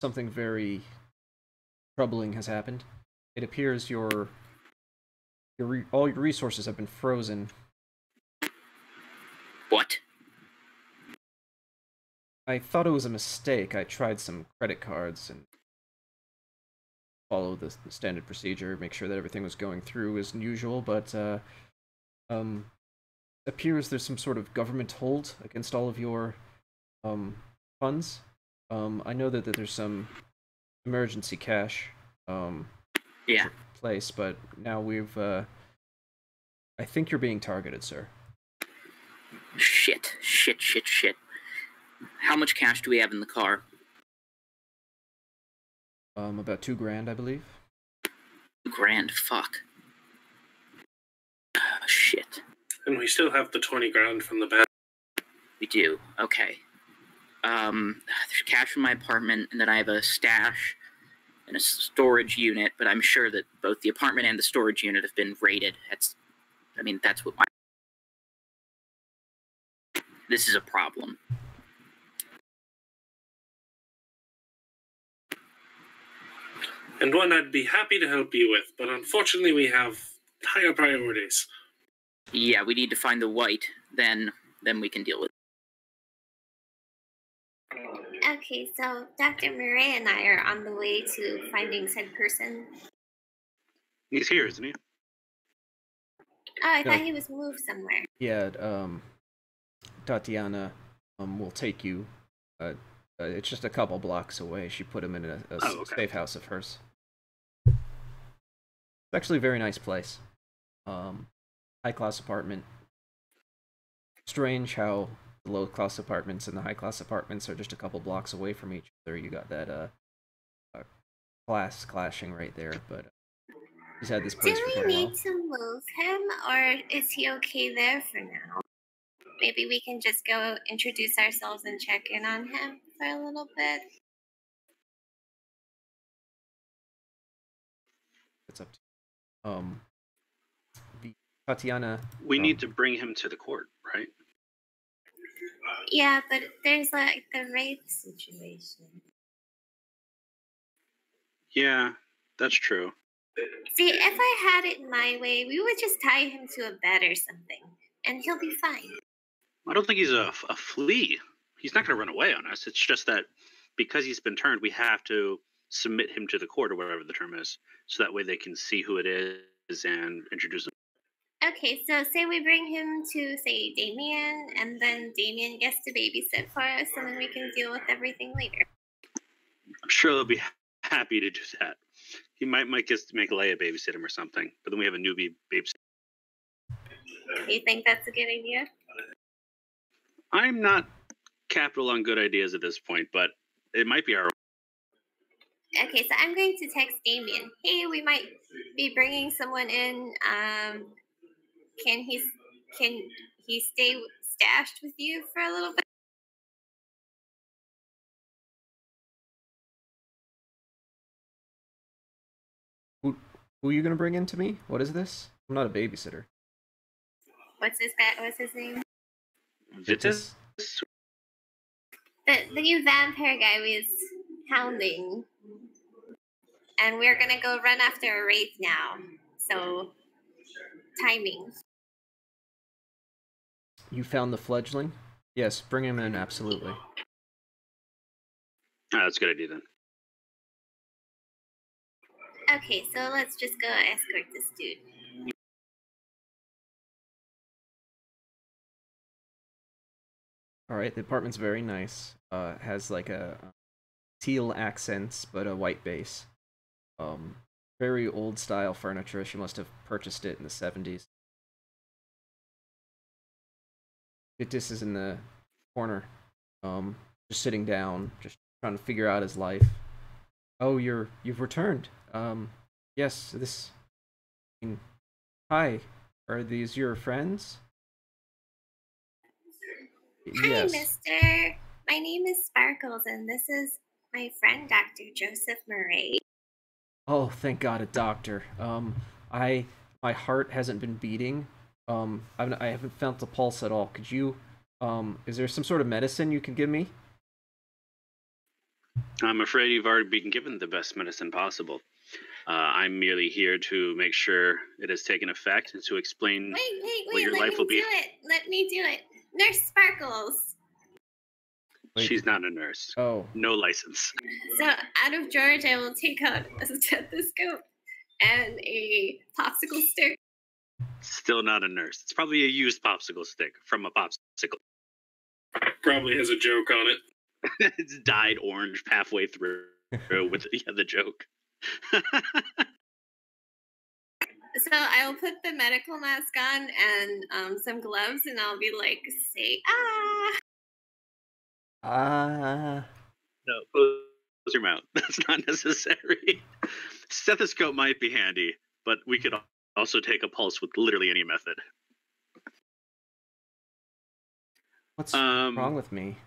something very troubling has happened. It appears all your resources have been frozen. What? I thought it was a mistake. I tried some credit cards and follow the standard procedure, make sure that everything was going through as usual, but appears there's some sort of government hold against all of your funds. I know that there's some emergency cash Yeah. place, but now we've I think you're being targeted, sir. Shit. How much cash do we have in the car? About $2,000, I believe. $2,000, fuck. Shit. And we still have the 20 grand from the band. We do. Okay. There's cash from my apartment, and then I have a stash and a storage unit, but I'm sure that both the apartment and the storage unit have been raided. That's what this is a problem. And one I'd be happy to help you with, but unfortunately we have higher priorities. Yeah, we need to find the white, then then we can deal with it. Okay, so Dr. Murray and I are on the way to finding said person. He's here, isn't he? Oh, I No. thought he was moved somewhere. Yeah, Tatiana will take you. It's just a couple blocks away. She put him in a safe house of hers. It's actually a very nice place. High-class apartment. Strange how the low-class apartments and the high-class apartments are just a couple blocks away from each other. You got that class clashing right there, but he's had this place for Do quite we a while. need to move him, or is he okay there for now? Maybe we can just go introduce ourselves and check in on him for a little bit. It's up to Tatiana. We need to bring him to the court, right? Yeah, but there's like the rape situation. Yeah, that's true. See, if I had it my way, we would just tie him to a bed or something, and he'll be fine. I don't think he's a flea. He's not going to run away on us. It's just that because he's been turned, we have to submit him to the court or whatever the term is, so that way they can see who it is and introduce him. Okay, so say we bring him to, say, Damien, and then Damien gets to babysit for us, and then we can deal with everything later. I'm sure they'll be happy to do that. He might just make Leia babysit him or something, but then we have a newbie babysit. You think that's a good idea? I'm not capital on good ideas at this point, but it might be our own. Okay, so I'm going to text Damien. Hey, we might be bringing someone in. Can he stay stashed with you for a little bit? Who are you gonna bring in to me? What is this? I'm not a babysitter. What's his name? Vitus? The new vampire guy we was hounding. And we're gonna go run after a wraith now. So, timing. You found the fledgling? Yes, bring him in, absolutely. That's a good idea then. Okay, so let's just go escort this dude. Alright, the apartment's very nice. Has like a teal accents, but a white base. Very old style furniture. She must have purchased it in the 70s. Vitus is in the corner, just sitting down, just trying to figure out his life. Oh, you've returned. Yes, this. Hi, are these your friends? Hi, Yes. mister. My name is Sparkles, and this is my friend, Dr. Joseph Murray. Oh, thank God, a doctor. My heart hasn't been beating. I haven't felt the pulse at all. Could you, is there some sort of medicine you can give me? I'm afraid you've already been given the best medicine possible. I'm merely here to make sure it has taken effect and to explain what your life will be. Let me do it. Nurse Sparkles. Wait. She's not a nurse. Oh. No license. So out of George, I will take out a stethoscope and a popsicle stick. Still not a nurse. It's probably a used popsicle stick from a popsicle. Probably has a joke on it. It's dyed orange halfway through with the joke. So I'll put the medical mask on and some gloves, and I'll be like, say, ah. No, close your mouth. That's not necessary. Stethoscope might be handy, but we could also take a pulse with literally any method. What's wrong with me?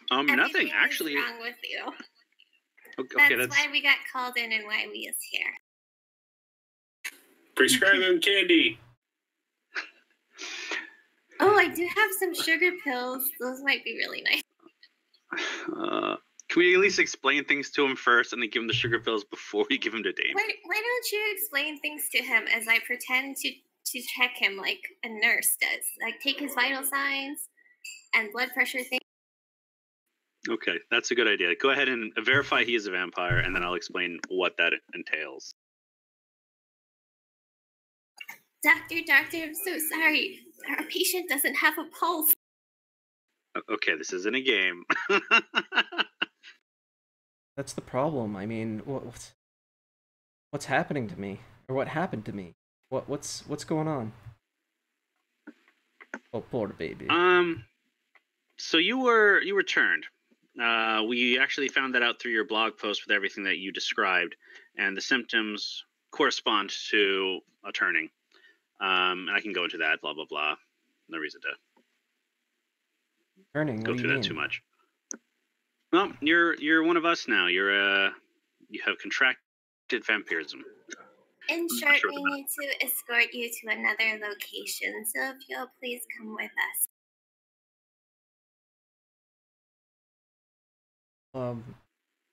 Nothing actually. What's wrong with you? Okay, that's why we got called in and why we is here. Prescribe him candy. Oh, I do have some sugar pills. Those might be really nice. Can we at least explain things to him first and then give him the sugar pills before we give him to Dame? Why don't you explain things to him as I pretend to to check him like a nurse does, like take his vital signs and blood pressure thing. Okay, that's a good idea. Go ahead and verify he is a vampire, and then I'll explain what that entails. Doctor, I'm so sorry. Our patient doesn't have a pulse. Okay, this isn't a game. That's the problem. I mean, what's happening to me, or what happened to me? What's going on? Oh, poor baby. So you were turned. We actually found that out through your blog post with everything that you described, and the symptoms correspond to a turning. And I can go into that. Blah blah blah. No reason to Turning. go through that too much. Well, you're one of us now. You have contracted vampirism. In short, we need to escort you to another location, so if you'll please come with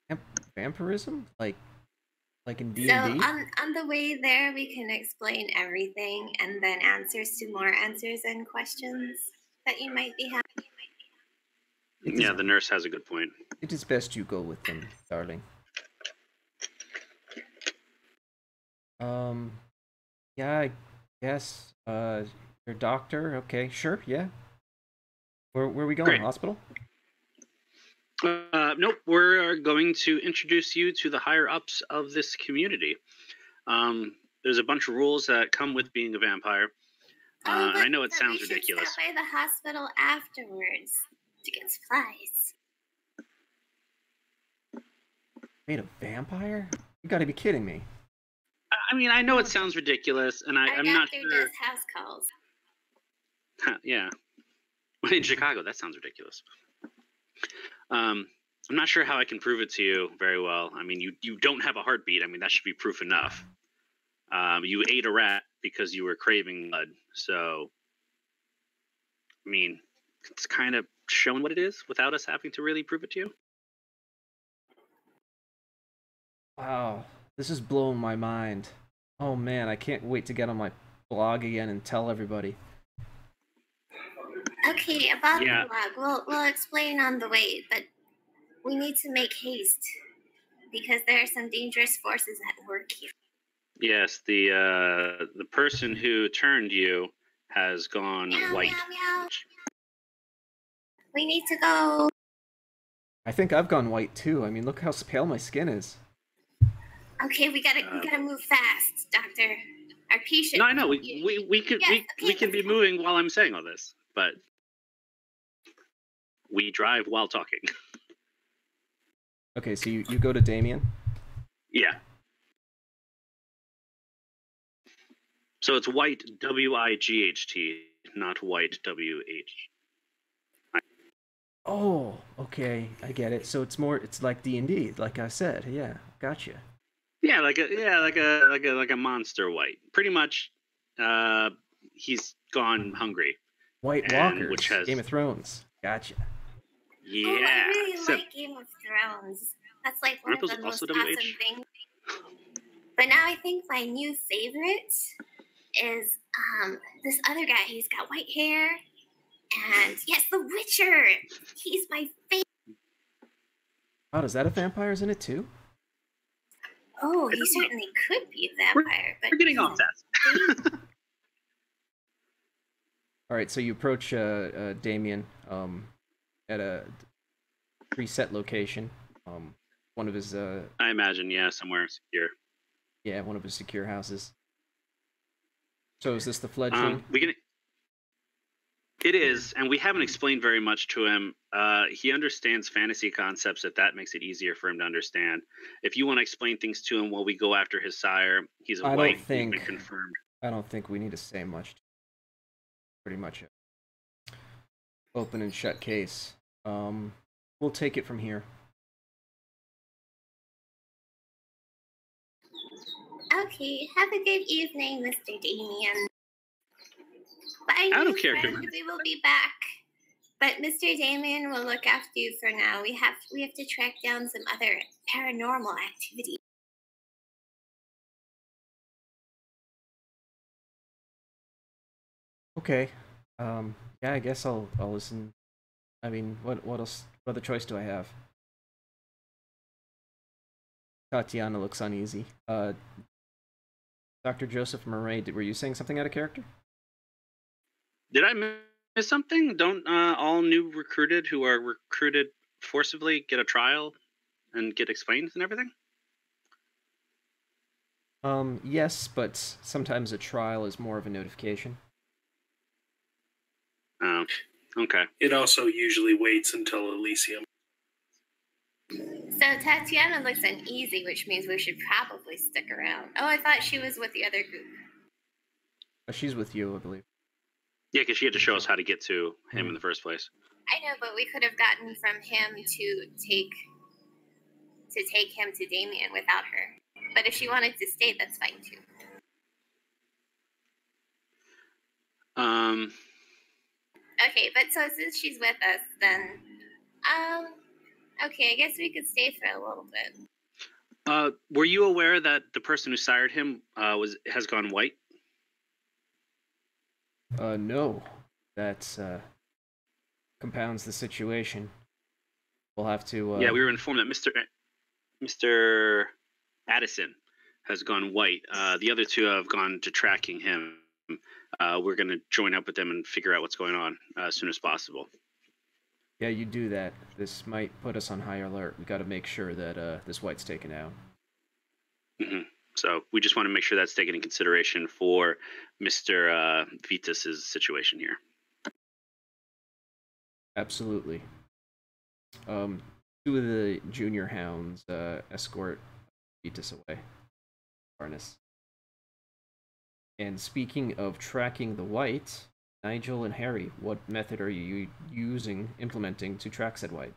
us. Vampirism? Like in D&D? So on the way there, we can explain everything, and then answers to more answers and questions that you might be having. Yeah, the nurse has a good point. It is best you go with them, darling. Yeah, I guess, your doctor, okay, sure, yeah. Where are we going, Great. Hospital? Nope, we're going to introduce you to the higher-ups of this community. There's a bunch of rules that come with being a vampire. And I know it sounds ridiculous. Stop by the hospital afterwards to get supplies. Wait, a vampire? You gotta be kidding me. I mean, I know it sounds ridiculous, and I'm not sure. Our doctor does house calls. Yeah. In Chicago, that sounds ridiculous. I'm not sure how I can prove it to you very well. I mean, you don't have a heartbeat. I mean, that should be proof enough. You ate a rat because you were craving blood. So, I mean, it's kind of showing what it is without us having to really prove it to you. Wow, this is blowing my mind. Oh man, I can't wait to get on my blog again and tell everybody. Okay, about the blog, we'll explain on the way, but we need to make haste because there are some dangerous forces at work here. Yes, the person who turned you has gone white. Meow. We need to go. I think I've gone white too. I mean, look how pale my skin is. Okay, we gotta move fast, Doctor. Our patient. No, I know. We can be moving while I'm saying all this, but we drive while talking. Okay, so you go to Damien? Yeah. So it's white, W-I-G-H-T, not white, W-H. Oh, okay, I get it. So it's like D&D, like I said. Yeah, gotcha. Yeah, like a monster white. Pretty much, he's gone hungry. White Walkers, which has Game of Thrones. Gotcha. Yeah. Oh, I really like Game of Thrones. That's like one of the most awesome things. But now I think my new favorite is this other guy. He's got white hair, and yes, The Witcher. He's my favorite. Oh, is that a vampire's in it too? Oh, he certainly could be a vampire. We're getting off that. All right, so you approach Damien at a preset location. One of his. I imagine, yeah, somewhere secure. Yeah, one of his secure houses. So is this the fledgling? It is, and we haven't explained very much to him. He understands fantasy concepts, if that makes it easier for him to understand. If you want to explain things to him while we go after his sire, he's a white. He's been confirmed. I don't think we need to say much. Pretty much open and shut case. We'll take it from here. Okay, have a good evening, Mr. Damien. Bye, I don't care. We will be back. But Mr. Damien will look after you for now. We have to track down some other paranormal activity. Okay. Yeah, I guess I'll listen. I mean, what else? What other choice do I have? Tatiana looks uneasy. Dr. Joseph Murray, were you saying something out of character? Did I miss something? Don't all new recruited who are recruited forcibly get a trial and get explained and everything? Yes, but sometimes a trial is more of a notification. Oh, okay. It also usually waits until Elysium. So Tatiana looks uneasy, which means we should probably stick around. Oh, I thought she was with the other group. She's with you, I believe. Yeah, because she had to show us how to get to him in the first place. I know, but we could have gotten from him to take him to Damien without her. But if she wanted to stay, that's fine too. Okay, but so since she's with us, then okay, I guess we could stay for a little bit. Were you aware that the person who sired him has gone white? No. That compounds the situation. We'll have to. Yeah, we were informed that Mr. Addison has gone white. The other two have gone to tracking him. We're going to join up with them and figure out what's going on as soon as possible. Yeah, you do that. This might put us on high alert. We got to make sure that this white's taken out. Mm-hmm. So we just want to make sure that's taken in consideration for Mr. Vitas's situation here. Absolutely. Two of the junior hounds escort Vitas away. Harness. And speaking of tracking the white, Nigel and Harry, what method are you implementing to track said white?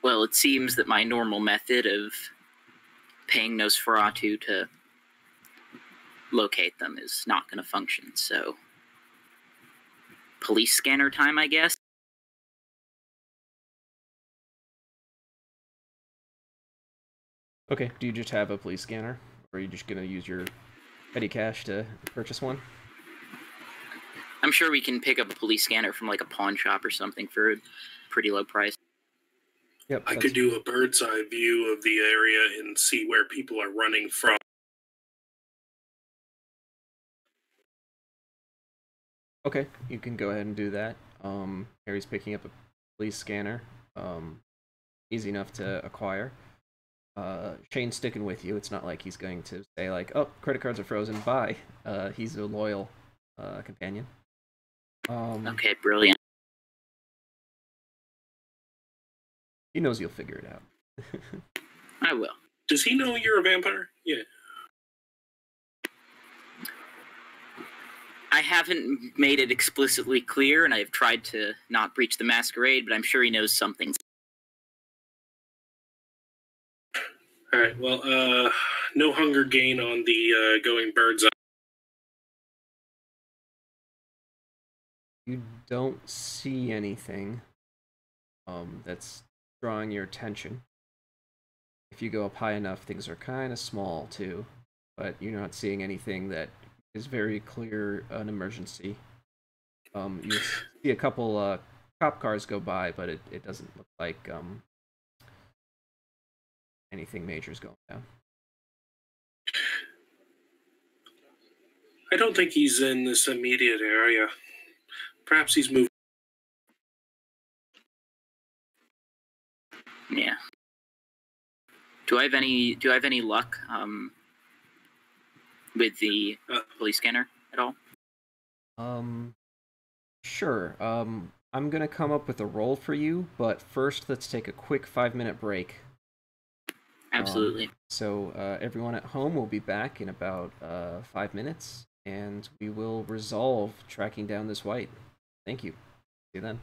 Well, it seems that my normal method of paying Nosferatu to locate them is not going to function, so police scanner time, I guess. Okay, do you just have a police scanner, or are you just going to use your petty cash to purchase one? I'm sure we can pick up a police scanner from like a pawn shop or something for a pretty low price. Yep. I could do a bird's eye view of the area and see where people are running from. Okay, you can go ahead and do that. Harry's picking up a police scanner. Easy enough to acquire. Shane's sticking with you. It's not like he's going to say like, oh, credit cards are frozen, bye. He's a loyal companion. Okay, brilliant. He knows you'll figure it out. I will. Does he know you're a vampire? Yeah. I haven't made it explicitly clear, and I've tried to not breach the Masquerade, but I'm sure he knows something. All right, well, no hunger gain on the going bird's eye. You don't see anything that's drawing your attention. If you go up high enough, things are kind of small too, but you're not seeing anything that is very clear an emergency. You see a couple cop cars go by, but it doesn't look like anything major is going down. I don't think he's in this immediate area. Perhaps he's moved. Yeah. Do I have any luck with the police scanner at all? Sure. I'm gonna come up with a roll for you, but first let's take a quick 5-minute break. Absolutely. So everyone at home will be back in about 5 minutes, and we will resolve tracking down this white. Thank you. See you then.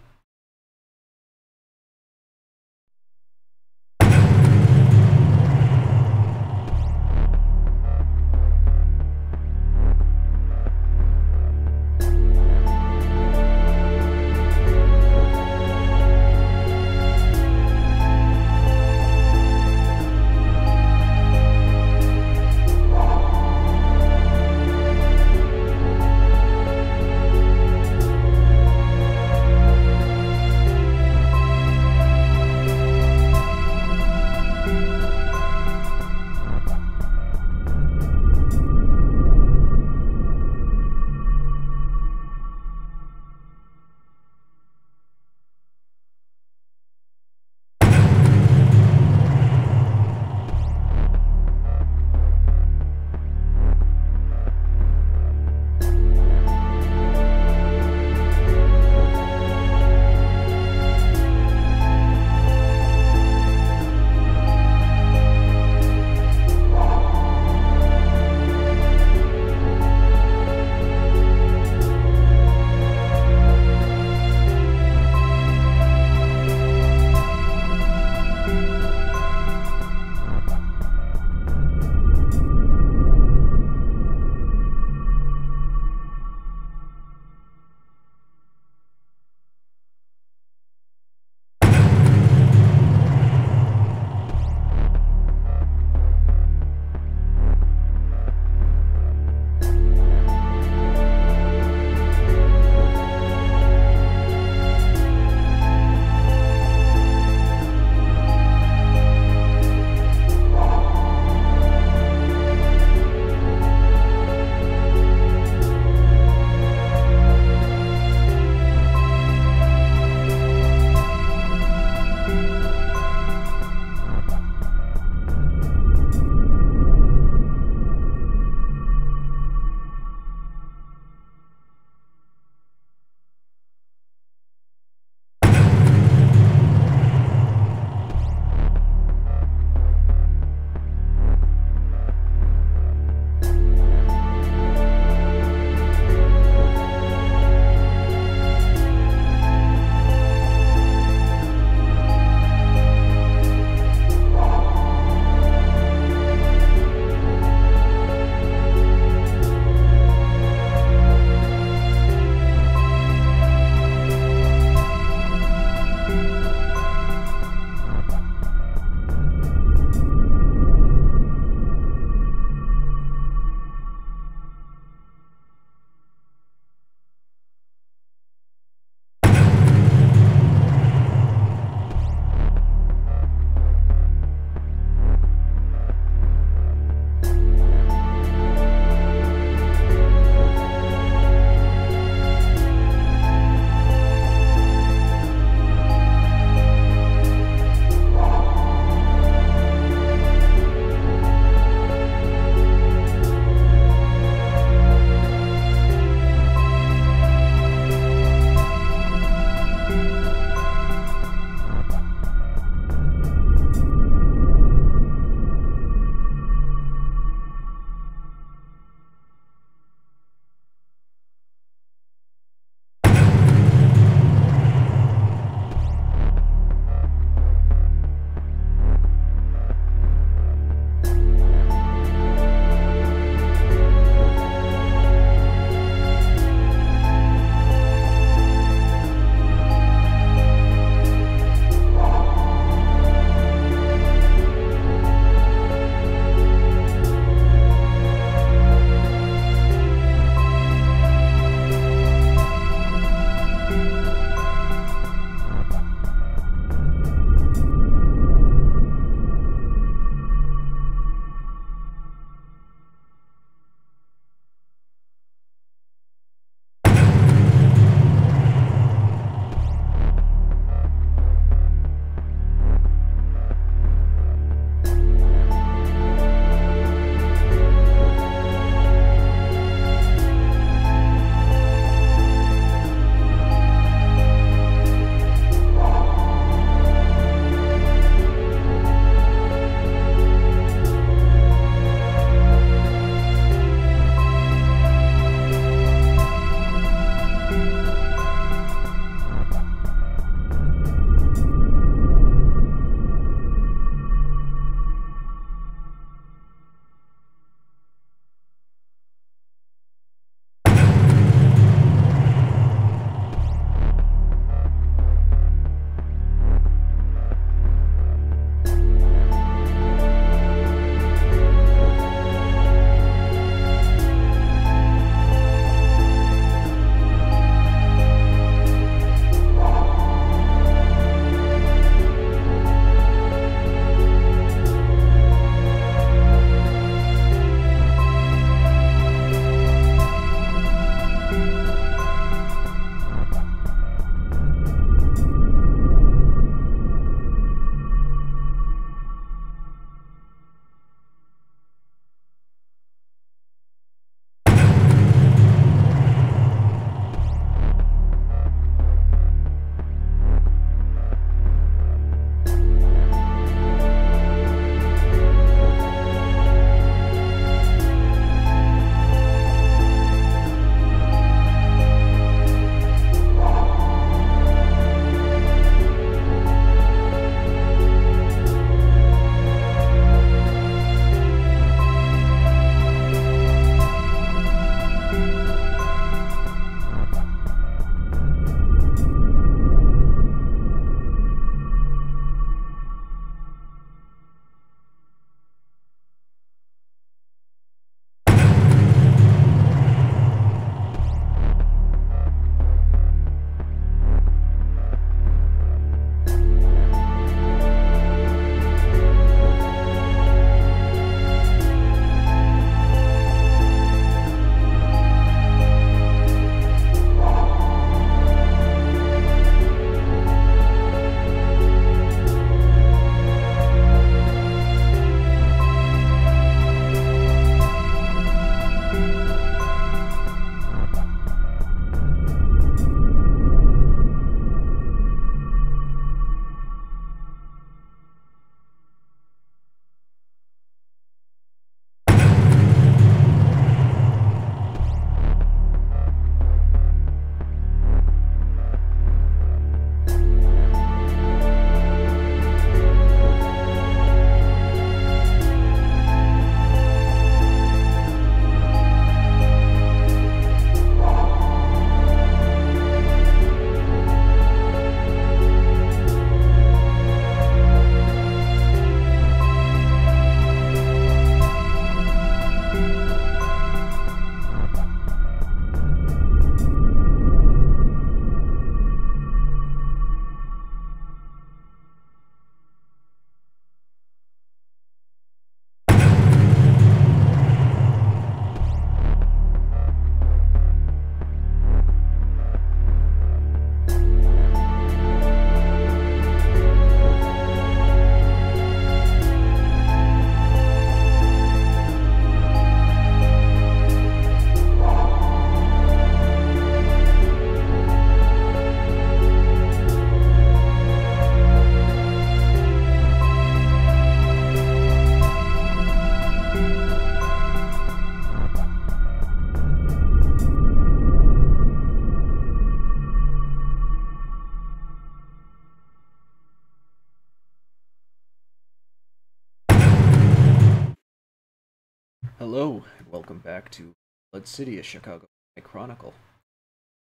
Hello, and welcome back to Blood City, a Chicago Chronicle.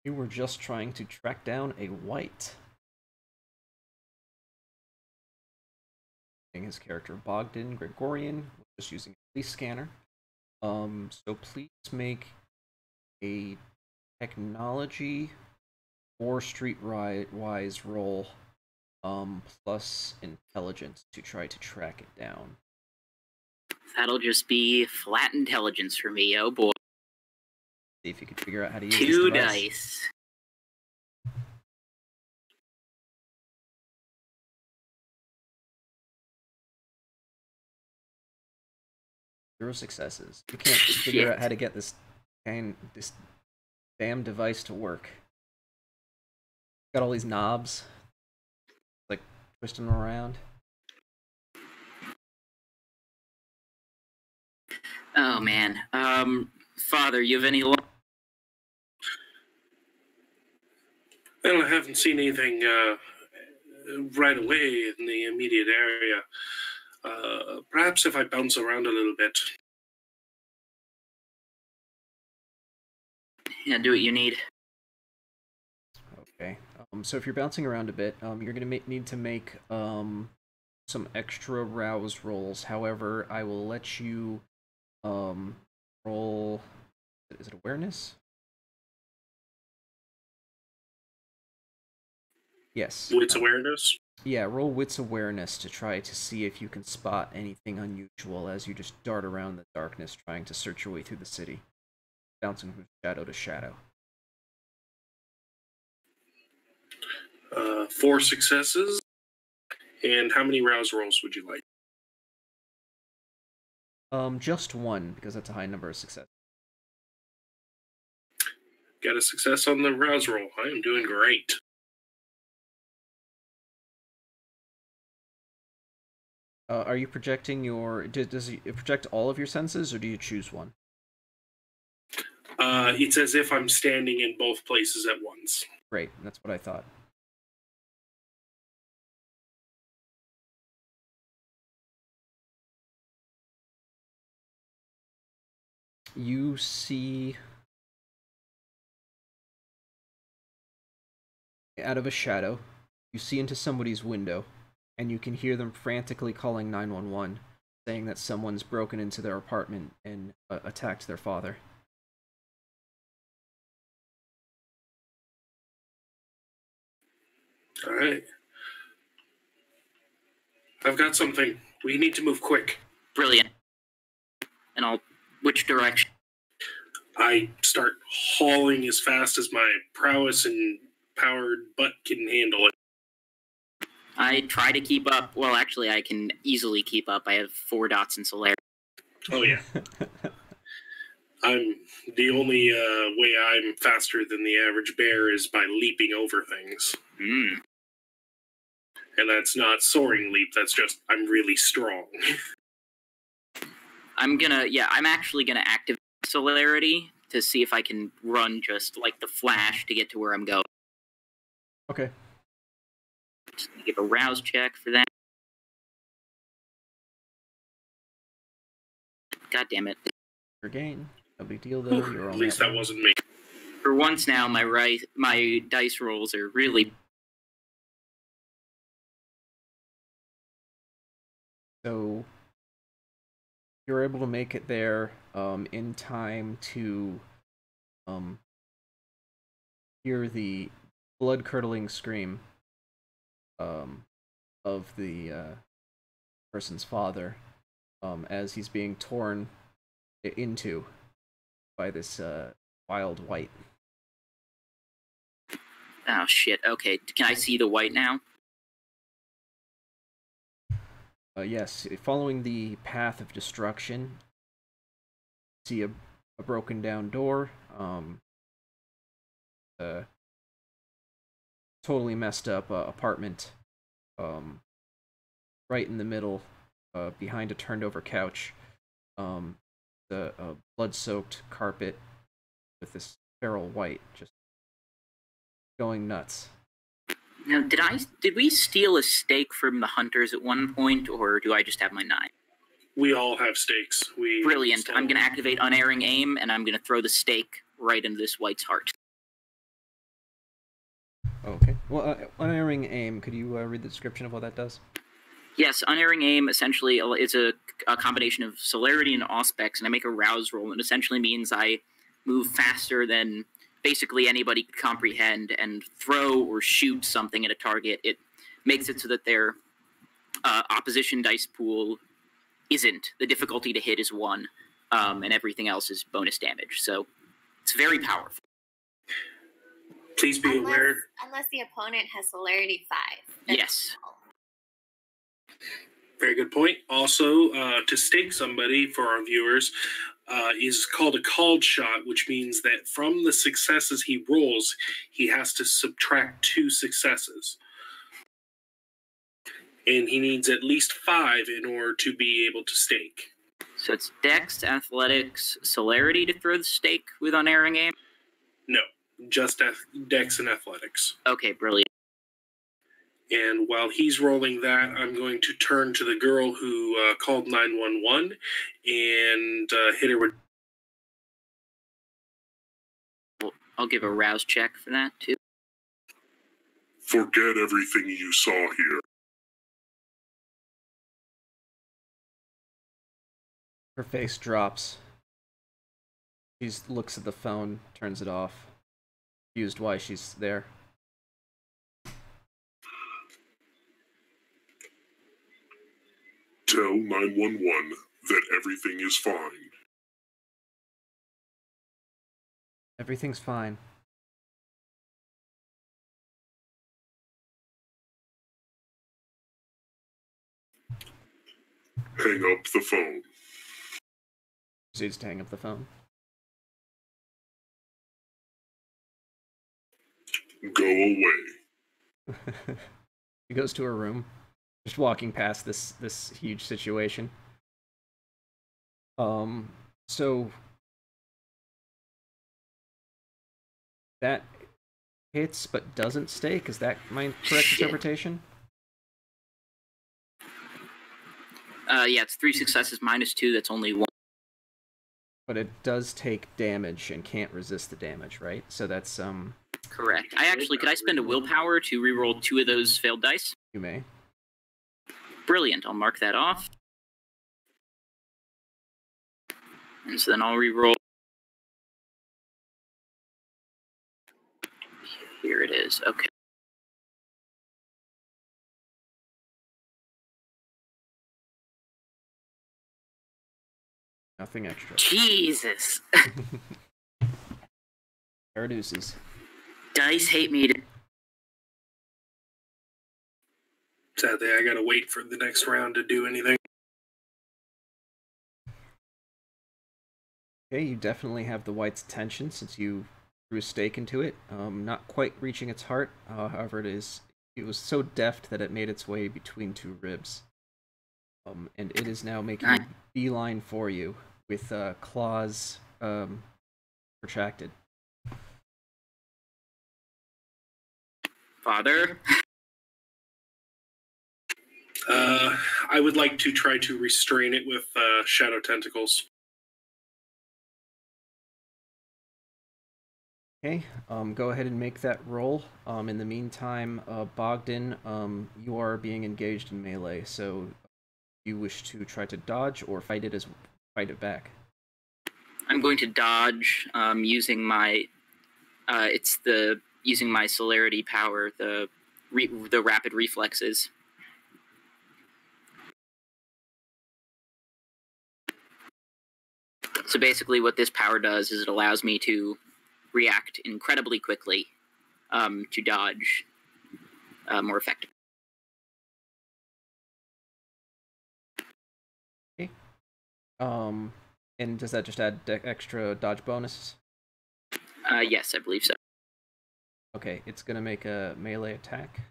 We were just trying to track down a white. His character Bogdan Gregorian, just using a police scanner. So please make a technology or streetwise roll, plus intelligence to try to track it down. That'll just be flat intelligence for me, oh boy. See if you can figure out how to use Two this device. dice. Zero successes. You can't figure out how to get this damn device to work. Got all these knobs, like twisting them around. Oh man. Father, you have any luck? Well, I haven't seen anything right away in the immediate area. Perhaps if I bounce around a little bit. Yeah, do what you need. Okay. So if you're bouncing around a bit, you're gonna need to make some extra rouse rolls. However, I will let you roll. Is it awareness? Yes. Wits awareness? Yeah, roll wits awareness to try to see if you can spot anything unusual as you just dart around the darkness trying to search your way through the city, bouncing from shadow to shadow. 4 successes. And how many rouse rolls would you like? Just one, because that's a high number of successes. Got a success on the rouse roll. I am doing great. Are you projecting your... Does it project all of your senses, or do you choose one? It's as if I'm standing in both places at once. Great, that's what I thought. You see... out of a shadow, you see into somebody's window, and you can hear them frantically calling 911, saying that someone's broken into their apartment and attacked their father. All right. I've got something. We need to move quick. Brilliant. And which direction? I start hauling as fast as my prowess and powered butt can handle it. I try to keep up. Well, actually, I can easily keep up. I have 4 dots in celerity. Oh, yeah. I'm the only way I'm faster than the average bear is by leaping over things. Mm. And that's not soaring leap, that's just, I'm really strong. I'm actually gonna activate celerity to see if I can run just like the Flash to get to where I'm going. Okay. Just give a rouse check for that. God damn it. Your gain. No big deal, though. You're At least that wasn't me. For once now, my dice rolls are really... So, you're able to make it there in time to hear the blood-curdling scream of the person's father as he's being torn into by this wild white. Oh, shit. Okay, can I see the white now? Yes, following the path of destruction, see a broken down door, totally messed up apartment, right in the middle, behind a turned over couch, the blood-soaked carpet with this feral white just going nuts. Now, did we steal a steak from the hunters at one point, or do I just have my knife? We all have stakes. Brilliant. I'm going to activate Unerring Aim, and I'm going to throw the stake right into this white's heart. Okay. Well, Unerring Aim, could you read the description of what that does? Yes, Unerring Aim essentially is a combination of celerity and auspex, and I make a rouse roll, and it essentially means I move faster than basically anybody could comprehend and throw or shoot something at a target. It makes it so that their opposition dice pool isn't. The difficulty to hit is 1, and everything else is bonus damage. So it's very powerful. Please be aware. Unless the opponent has celerity 5. Yes. Very good point. Also, to stake somebody for our viewers is called a called shot, which means that from the successes he rolls, he has to subtract 2 successes. And he needs at least 5 in order to be able to stake. So it's Dex, Athletics, Celerity to throw the stake with Unerring Aim? No, just Dex and Athletics. Okay, brilliant. And while he's rolling that, I'm going to turn to the girl who called 911 and hit her with... I'll give a rouse check for that, too. Forget everything you saw here. Her face drops. She looks at the phone, turns it off. Confused why she's there. Tell 911 that everything is fine. Everything's fine. Hang up the phone. Proceeds to hang up the phone. Go away. She goes to her room, just walking past this huge situation. So that hits but doesn't stake. Is that my correct interpretation? Yeah, it's 3 successes minus 2. That's only 1. But it does take damage and can't resist the damage, right? So that's correct. Could I spend a willpower to reroll 2 of those failed dice? You may. Brilliant. I'll mark that off. And so then I'll reroll. Here it is. Okay. Nothing extra. Jesus. Paraduces. Dice hate me. Sadly, I gotta wait for the next round to do anything. Okay, you definitely have the white's attention since you threw a stake into it. Not quite reaching its heart, however it was so deft that it made its way between 2 ribs. And it is now making a beeline for you with claws protracted. Father? I would like to try to restrain it with shadow tentacles. Okay, go ahead and make that roll. In the meantime, Bogdan, you are being engaged in melee, so you wish to try to dodge or fight it back. I'm going to dodge using my using my celerity power, the rapid reflexes. So basically what this power does is it allows me to react incredibly quickly to dodge more effectively. Okay. And does that just add extra dodge bonus? Yes, I believe so. Okay, it's gonna make a melee attack.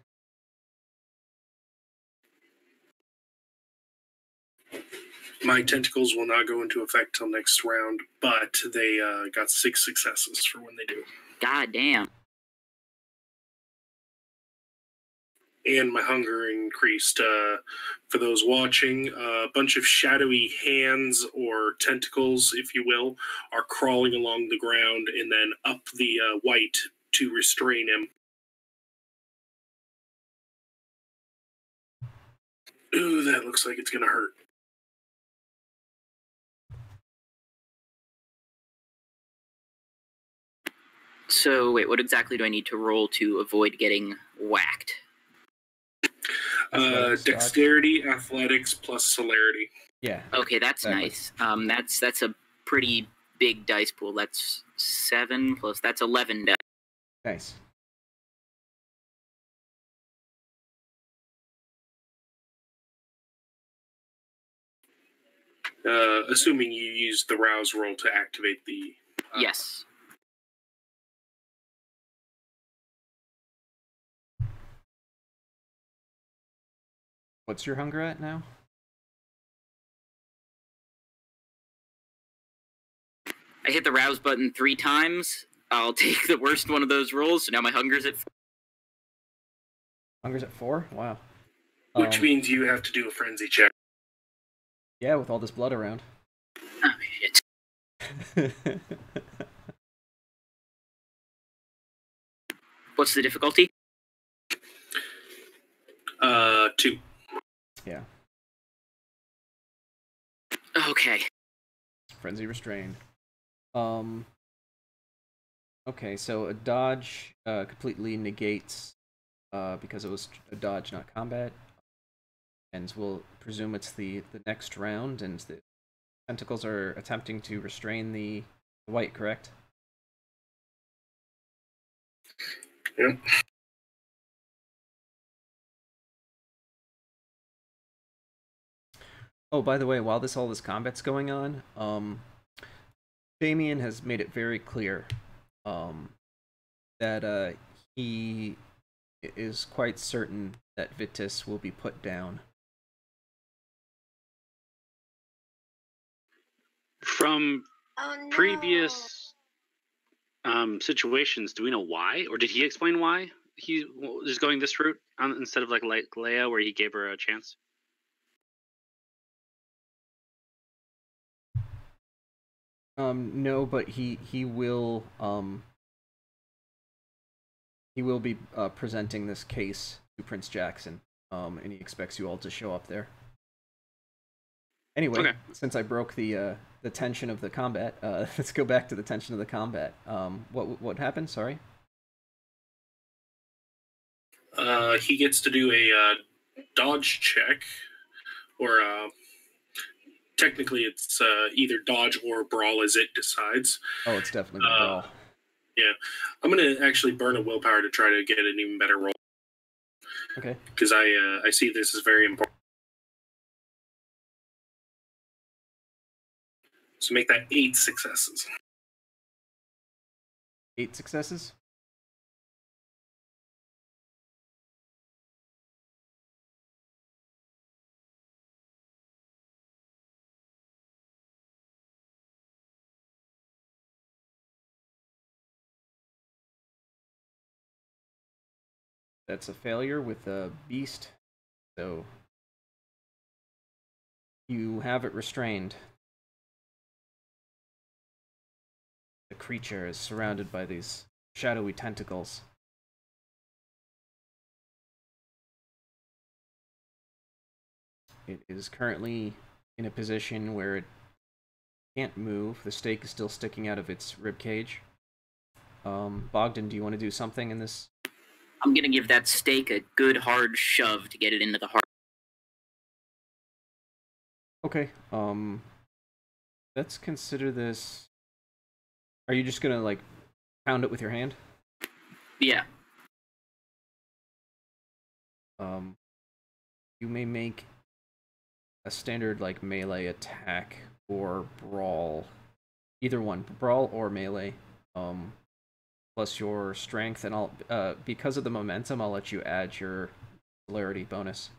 My tentacles will not go into effect till next round, but they got 6 successes for when they do. God damn. and my hunger increased. For those watching, a bunch of shadowy hands or tentacles, if you will, are crawling along the ground and then up the white to restrain him. Ooh, that looks like it's going to hurt. So, wait, what exactly do I need to roll to avoid getting whacked? Dexterity, athletics, plus celerity. Yeah. Okay, that's nice. That's a pretty big dice pool. That's 7 plus, that's 11 dice. Nice. Assuming you use the rouse roll to activate the... Yes. What's your hunger at now? I hit the rouse button 3 times. I'll take the worst one of those rolls, so now my hunger's at 4. Hunger's at 4? Wow. Which means you have to do a frenzy check. Yeah, with all this blood around. Oh, shit. What's the difficulty? 2. Yeah. Okay. Frenzy restrained. Okay, so a dodge completely negates because it was a dodge, not combat. And we'll presume it's the next round, and the tentacles are attempting to restrain the white, correct? Yep. Oh, by the way, while all this combat's going on, Damien has made it very clear that he is quite certain that Vitus will be put down. From Oh, no. previous situations, do we know why? Or did he explain why he is going this route instead of like Leia, where he gave her a chance? No, but he will be presenting this case to Prince Jackson, and he expects you all to show up there. Anyway, okay. Since I broke the tension of the combat, let's go back to the tension of the combat. What happened? Sorry. He gets to do a dodge check, or technically it's either dodge or brawl as it decides. Oh, it's definitely brawl. Yeah, I'm gonna actually burn a willpower to try to get an even better roll. Okay. Because I see this as very important. So make that 8 successes. 8 successes? That's a failure with a beast, so you have it restrained. The creature is surrounded by these shadowy tentacles. It is currently in a position where it can't move. The stake is still sticking out of its ribcage. Bogdan, do you want to do something in this? I'm gonna give that stake a good hard shove to get it into the heart. Okay, let's consider this... Are you just gonna, like, pound it with your hand? Yeah. You may make a standard, like, melee attack or brawl. Either one, brawl or melee. Plus your strength, and I'll, because of the momentum, I'll let you add your celerity bonus.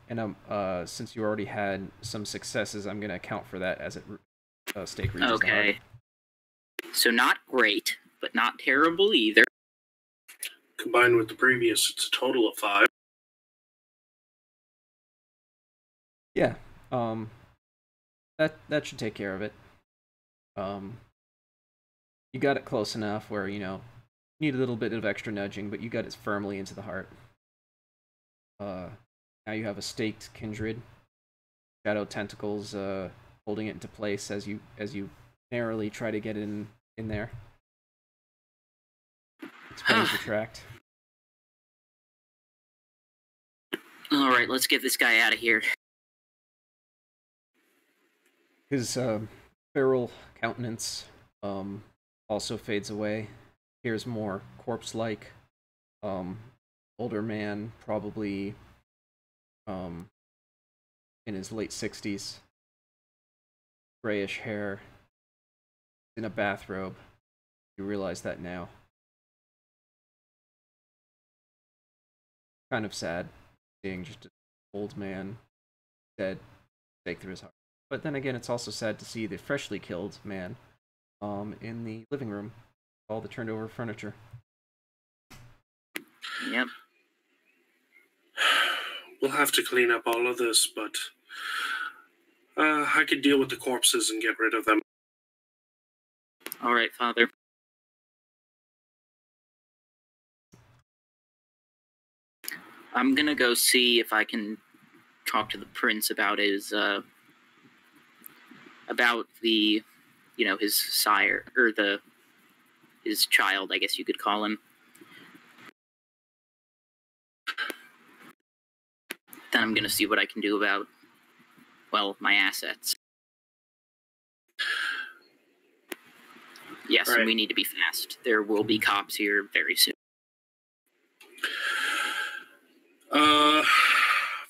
And since you already had some successes, I'm going to account for that as it stake reaches the heart. Okay. So not great, but not terrible either. Combined with the previous, it's a total of 5. Yeah. That should take care of it. You got it close enough where, you know, need a little bit of extra nudging, but you got it firmly into the heart. Now you have a staked kindred. Shadow tentacles holding it into place as you narrowly try to get in there. Expose retract. All right, let's get this guy out of here. His feral countenance also fades away. Here's more corpse-like. Older man, probably in his late 60s. Grayish hair. In a bathrobe. You realize that now. Kind of sad seeing just an old man dead, stake through his heart. But then again, it's also sad to see the freshly killed man in the living room, all the turned over furniture. Yep. We'll have to clean up all of this, but I could deal with the corpses and get rid of them. All right, Father. I'm gonna go see if I can talk to the prince about his about the, you know, his sire, or his child, I guess you could call him. Then I'm gonna see what I can do about, well, my assets. Yes, Right. and we need to be fast. There will be cops here very soon.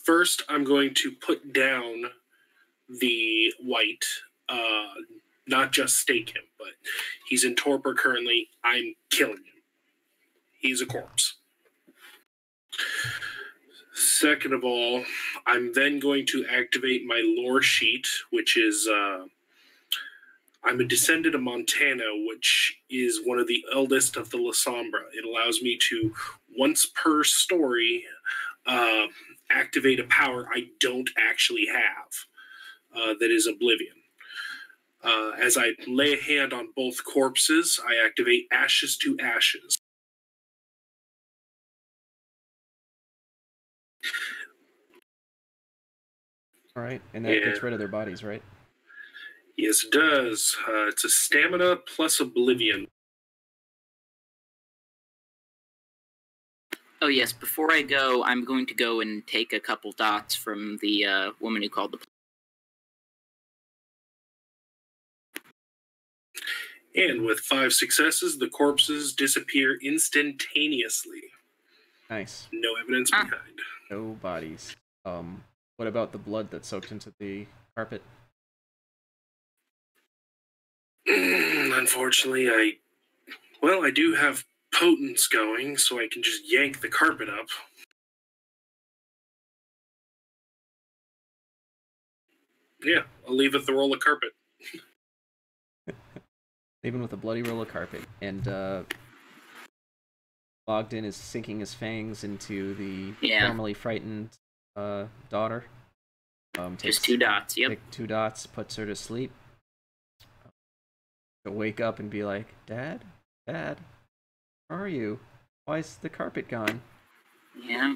First, I'm going to put down the white, not just stake him, but he's in torpor currently. I'm killing him. He's a corpse. Second of all, I'm then going to activate my lore sheet, which is, I'm a descendant of Montana, which is one of the eldest of the La Sombra. It allows me to, once per story, activate a power I don't actually have, that is Oblivion. As I lay a hand on both corpses, I activate Ashes to Ashes. All right, and that gets rid of their bodies, right? Yes, it does. It's a stamina plus Oblivion. Oh yes, before I go, I'm going to go and take a couple dots from the woman who called the And with 5 successes, the corpses disappear instantaneously. Nice. No evidence behind. No bodies. What about the blood that soaked into the carpet? Unfortunately, I do have potence going, so I can just yank the carpet up. Yeah, I'll leave it the roll of carpet. Even with a bloody roll of carpet. And Bogdan is sinking his fangs into the formerly frightened daughter. Just 2 dots, yep. Take 2 dots, puts her to sleep. To wake up and be like, Dad? Dad? Where are you? Why is the carpet gone? Yeah.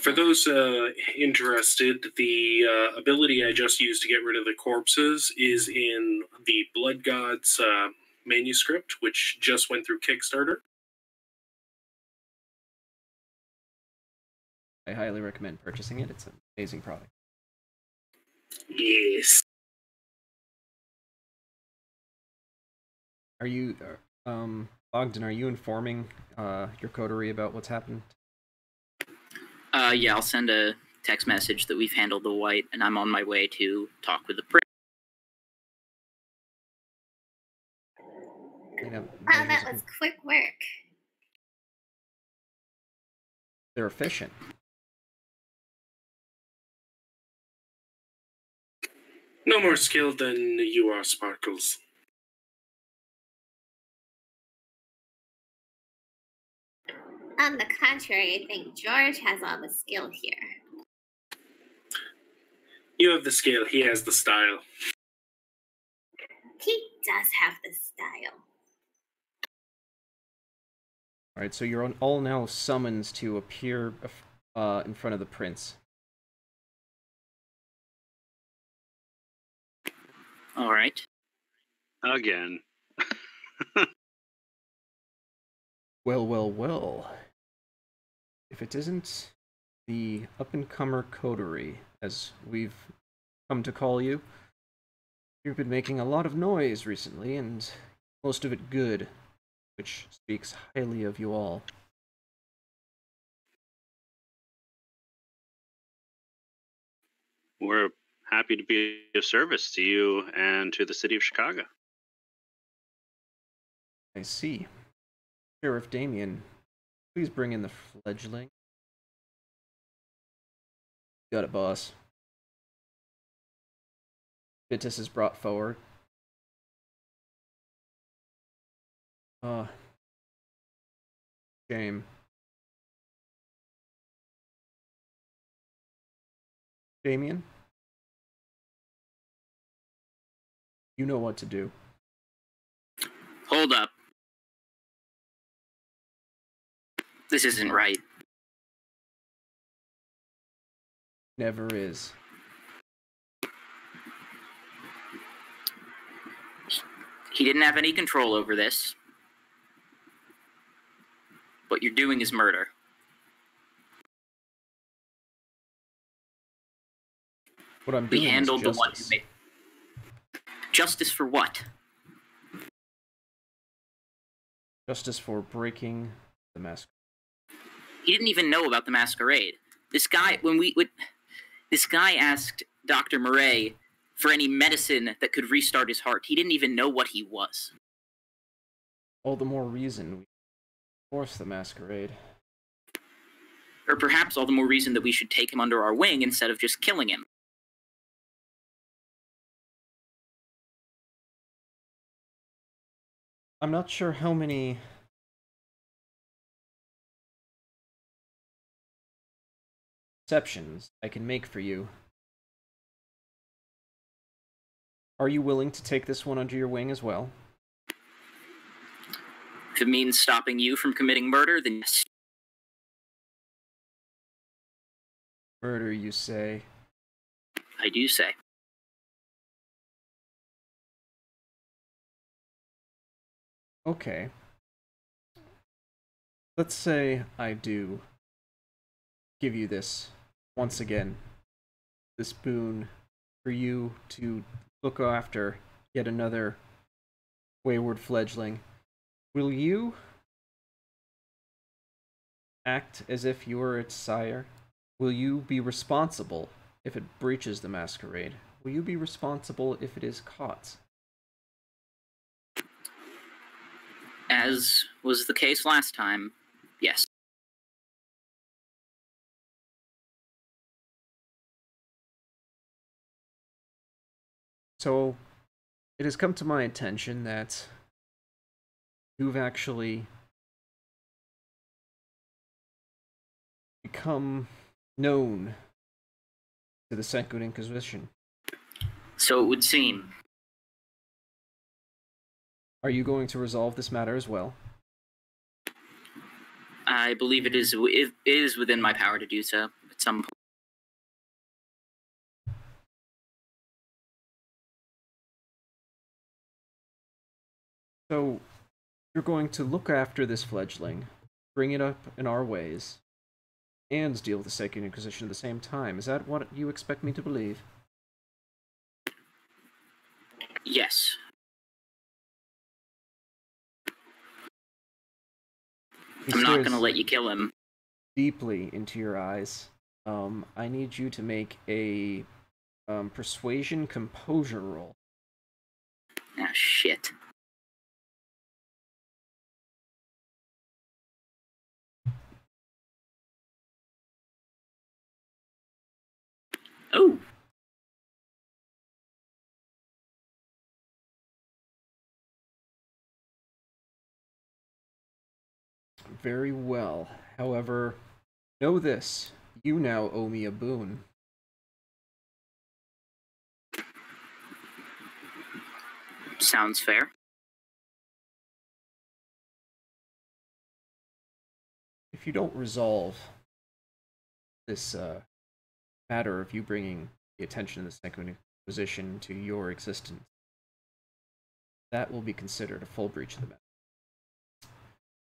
For those interested, the ability I just used to get rid of the corpses is in the Blood Gods manuscript, which just went through Kickstarter. I highly recommend purchasing it. It's an amazing product. Yes. Are you, Bogdan, are you informing your coterie about what's happened? Yeah, I'll send a text message that we've handled the white, and I'm on my way to talk with the prince. Wow, that was quick work. They're efficient. No more skilled than you are, Sparkles. On the contrary, I think George has all the skill here. You have the skill, he has the style. He does have the style. Alright, so you're all now summoned to appear in front of the prince. Alright. Again. Well, well, well. If it isn't the up-and-comer coterie, as we've come to call you, you've been making a lot of noise recently, and most of it good, which speaks highly of you all. We're happy to be of service to you and to the city of Chicago. I see. Sheriff Damien, please bring in the fledgling. Got it, boss. Vitus is brought forward. Shame. Damien? You know what to do. Hold up. This isn't right. Never is. He didn't have any control over this. What you're doing is murder. What I'm doing We handled is the one who made... Justice for what? Justice for breaking the Masquerade. He didn't even know about the Masquerade. This guy, this guy asked Dr. Murray for any medicine that could restart his heart. He didn't even know what he was. All the more reason we force the Masquerade. Or perhaps all the more reason that we should take him under our wing instead of just killing him. I'm not sure how many exceptions I can make for you. Are you willing to take this one under your wing as well? If it means stopping you from committing murder, then yes. Murder, you say? I do say. Okay. Let's say I do give you this, once again, this boon for you to look after yet another wayward fledgling. Will you act as if you were its sire? Will you be responsible if it breaches the Masquerade? Will you be responsible if it is caught? As was the case last time, yes. So, it has come to my attention that you've actually become known to the Second Inquisition. So it would seem. Are you going to resolve this matter as well? I believe it is within my power to do so at some point. So, you're going to look after this fledgling, bring it up in our ways, and deal with the Second Inquisition at the same time. Is that what you expect me to believe? Yes. I'm not going to let you kill him. Deeply into your eyes. I need you to make a persuasion composure roll. Ah, shit. Oh. Very well. However, know this, you now owe me a boon. Sounds fair. If you don't resolve this matter of you bringing the attention of the Second Inquisition to your existence, that will be considered a full breach of the matter.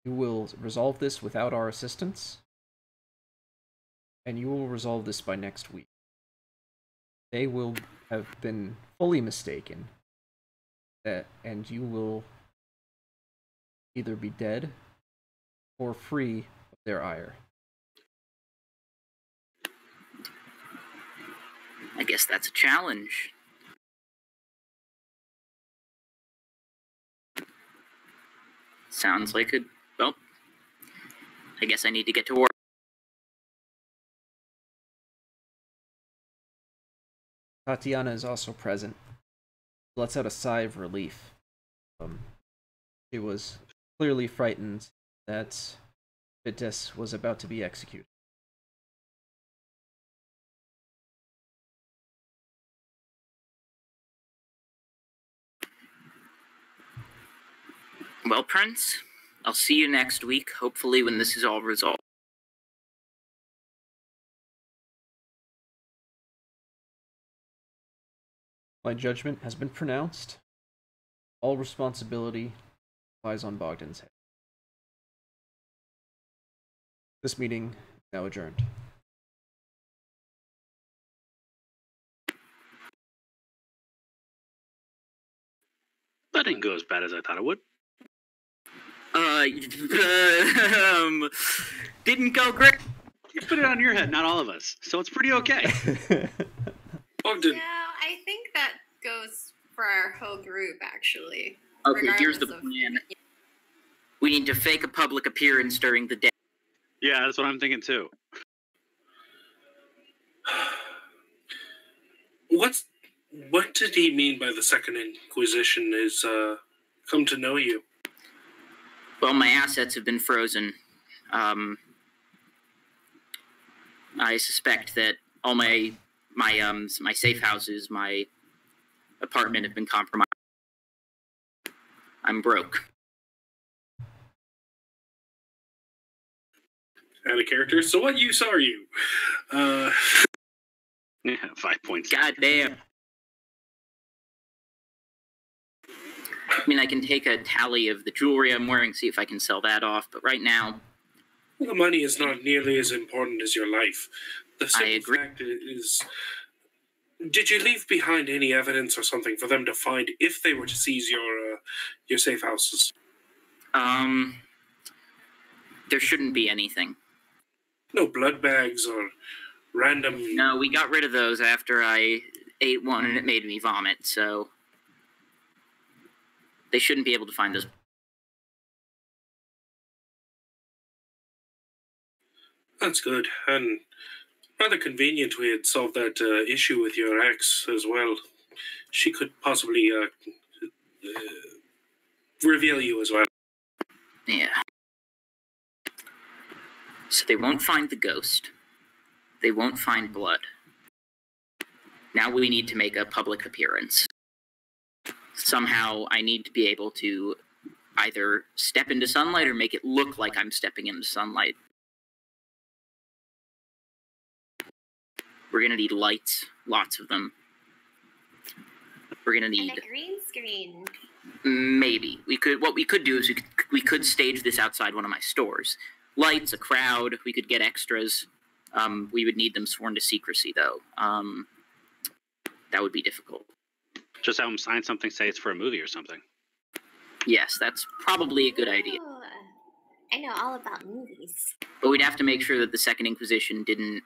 You will resolve this without our assistance, and you will resolve this by next week. They will have been fully mistaken, and you will either be dead or free of their ire. I guess that's a challenge. Sounds like a... Well, I guess I need to get to work. Tatiana is also present. Lets out a sigh of relief. She was clearly frightened that Vites was about to be executed. Well, Prince, I'll see you next week, hopefully when this is all resolved. My judgment has been pronounced. All responsibility lies on Bogdan's head. This meeting is now adjourned. That didn't go as bad as I thought it would. Didn't go great. You put it on your head, not all of us. So it's pretty okay. Bogdan, No, I think that goes for our whole group, actually. Okay, here's the Regardless of- plan. We need to fake a public appearance during the day. Yeah, that's what I'm thinking too. what did he mean by the Second Inquisition is come to know you? Well, my assets have been frozen. I suspect that all my safe houses, my apartment have been compromised. I'm broke. Out of character. So what use are you? Yeah, 5 points. God damn. I mean, I can take a tally of the jewelry I'm wearing, see if I can sell that off, but right now... The money is not nearly as important as your life. The simple agree. fact is, did you leave behind any evidence or something for them to find if they were to seize your safe houses? There shouldn't be anything. No blood bags or random... No, we got rid of those after I ate one and it made me vomit, so... They shouldn't be able to find those. That's good. And rather convenient we had solved that issue with your ex as well. She could possibly reveal you as well. Yeah. So they won't find the ghost. They won't find blood. Now we need to make a public appearance. Somehow I need to be able to either step into sunlight or make it look like I'm stepping into sunlight. We're going to need lights, lots of them. We're going to need... And a green screen. Maybe. What we could do is we could stage this outside one of my stores. Lights, a crowd, we could get extras. We would need them sworn to secrecy, though. That would be difficult. Just have them sign something, say it's for a movie or something. Yes, that's probably a good idea. Oh, I know all about movies. But we'd have to make sure that the Second Inquisition didn't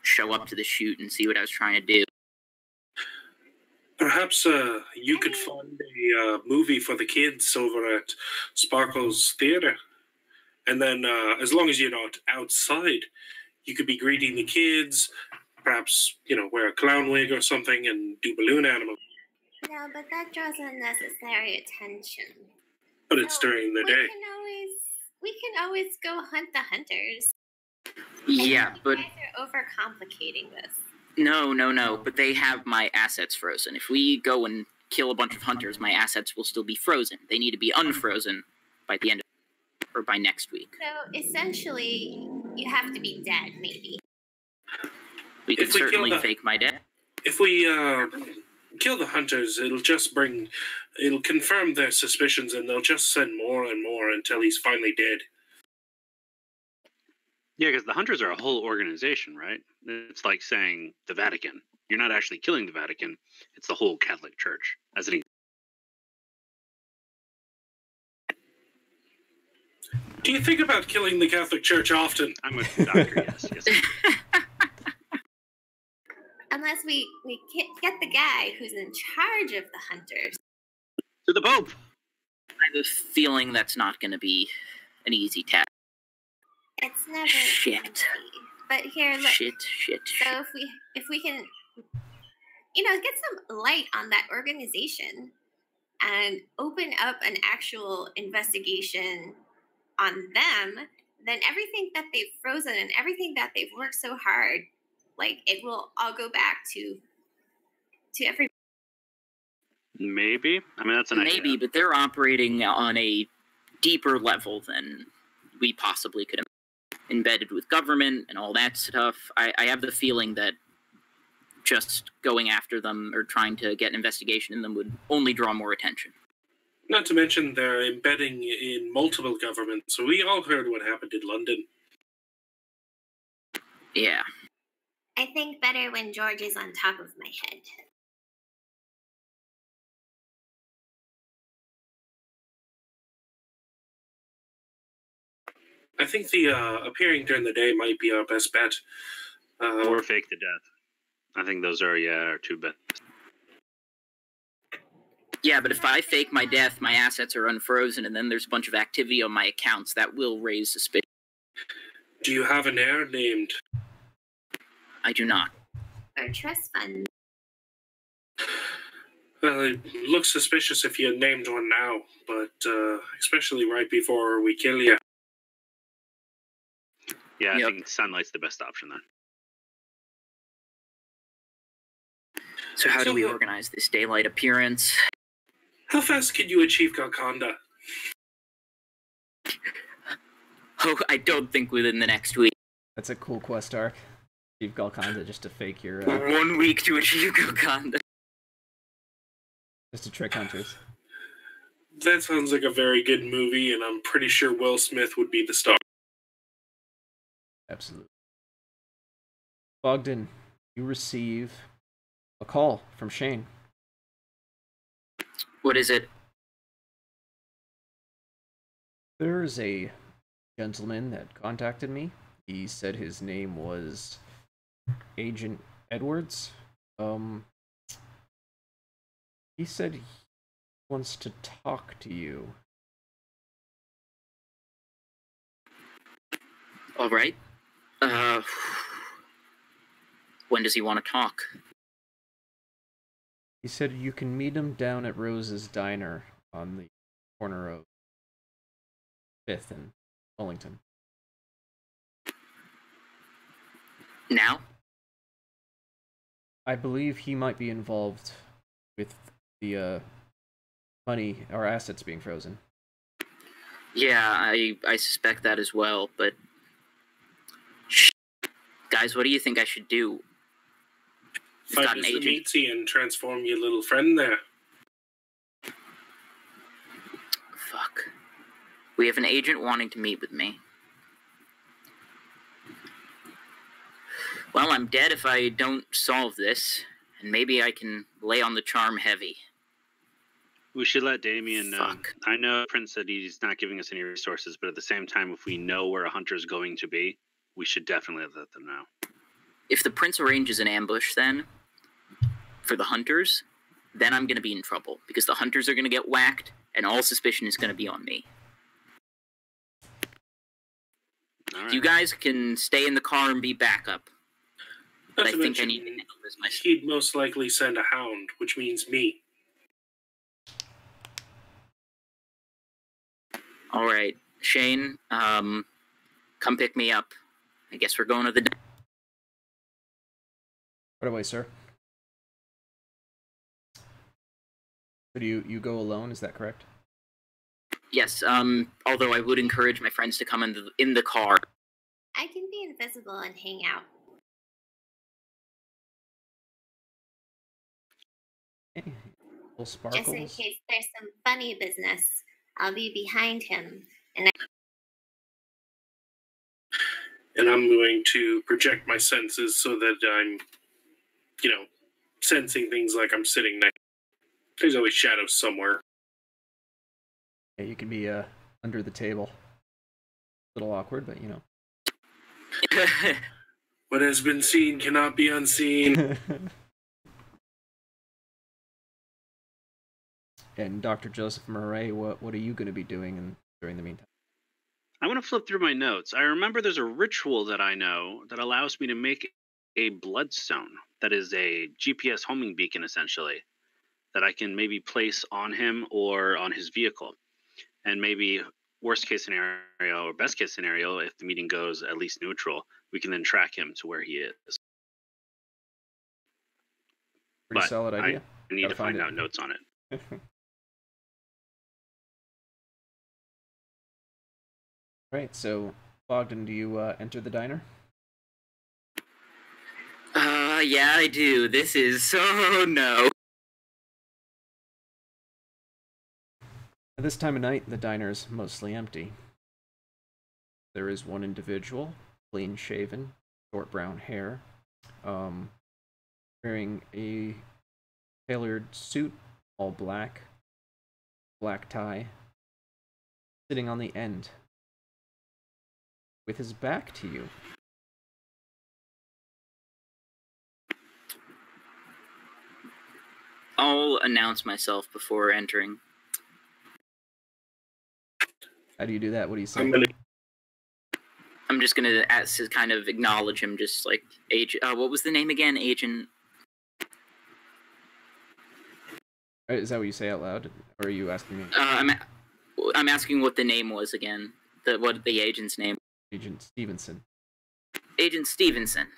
show up to the shoot and see what I was trying to do. Perhaps you could fund a movie for the kids over at Sparkle's Theatre. And then, as long as you're not outside, you could be greeting the kids, perhaps, wear a clown wig or something and do balloon animals. No, but that draws unnecessary attention. But it's during the day. we can always go hunt the hunters. Yeah, but You guys are overcomplicating this. no. But they have my assets frozen. If we go and kill a bunch of hunters, my assets will still be frozen. They need to be unfrozen by the end of, or by next week. So essentially, you have to be dead, maybe. We could If we kill certainly the- fake my death. If we kill the hunters, it'll confirm their suspicions, and they'll just send more and more until he's finally dead. Yeah, because the Hunters are a whole organization, right? It's like saying the Vatican. You're not actually killing the Vatican. It's the whole Catholic Church. As an Do you think about killing the Catholic Church often? I'm a doctor, yes. Unless we get the guy who's in charge of the hunters. To the Pope! I have a feeling that's not going to be an easy task. It's never Shit. easy. But here, look. Shit. So if we can, get some light on that organization and open up an actual investigation on them, then everything that they've frozen and everything that they've worked so hard, like, it will all go back to every. Maybe. I mean, that's an idea. Maybe, but they're operating on a deeper level than we possibly could have. Embedded with government and all that stuff. I have the feeling that just going after them or trying to get an investigation in them would only draw more attention. Not to mention they're embedding in multiple governments. So we all heard what happened in London. Yeah. I think better when George is on top of my head. I think the appearing during the day might be our best bet. Or fake the death. I think those are two bets. Yeah, but if I fake my death, my assets are unfrozen, and then there's a bunch of activity on my accounts, that will raise suspicion. Do you have an heir named? I do not. Or trust fund. Well, it looks suspicious if you named one now, but especially right before we kill you. Yeah, I Yep. think Sunlight's the best option then. So how do we organize this daylight appearance? How fast can you achieve Golconda? Oh, I don't think within the next week. That's a cool quest arc. Achieve Golconda just to fake your... 1 week to achieve Golconda. just to trick hunters. That sounds like a very good movie, and I'm pretty sure Will Smith would be the star. Absolutely. Bogdan, you receive a call from Shane. What is it? There's a gentleman that contacted me. He said his name was Agent Edwards. He said he wants to talk to you. All right. When does he want to talk? He said you can meet him down at Rose's Diner on the corner of 5th and Wellington. Now? I believe he might be involved with the money or assets being frozen. Yeah, I suspect that as well, but... Guys, what do you think I should do? We've got Find an us the agent. meatsy and transform your little friend there. Fuck. We have an agent wanting to meet with me. Well, I'm dead if I don't solve this, and maybe I can lay on the charm heavy. We should let Damien know. Fuck. I know Prince said he's not giving us any resources, but at the same time, if we know where a hunter's going to be, we should definitely let them know. If the prince arranges an ambush then, for the hunters, then I'm going to be in trouble, because the hunters are going to get whacked, and all suspicion is going to be on me. All right. You guys can stay in the car and be backup. But Not I to think I mention, need to handle this myself. he'd most likely send a hound, which means me. Alright. Shane, come pick me up. I guess we're going to the... Right away, sir. So do you go alone, is that correct? Yes, although I would encourage my friends to come in the car. I can be invisible and hang out. Okay. Little sparkles. Just in case there's some funny business, I'll be behind him. And I'm going to project my senses so that I'm, sensing things like I'm sitting next. There's always shadows somewhere. Yeah, you can be under the table. A little awkward, but What has been seen cannot be unseen. And Dr. Joseph Murray, what are you going to be doing during the meantime? I want to flip through my notes. I remember there's a ritual that I know that allows me to make a bloodstone that is a GPS homing beacon, essentially, that I can maybe place on him or on his vehicle. And maybe worst case scenario or best case scenario, if the meeting goes at least neutral, we can then track him to where he is. Pretty solid idea. I need to find out notes on it. Right, so Bogdan, do you enter the diner? Yeah, I do. This is so no. At this time of night, the diner is mostly empty. There is one individual, clean-shaven, short brown hair, wearing a tailored suit, all black tie, sitting on the end, with his back to you. I'll announce myself before entering. How do you do that? What do you say? I'm just gonna ask to kind of acknowledge him, just like Agent. What was the name again? Agent. Is that what you say out loud, or are you asking me? I'm asking what the name was again. What the agent's name? Agent Stevenson. Agent Stevenson.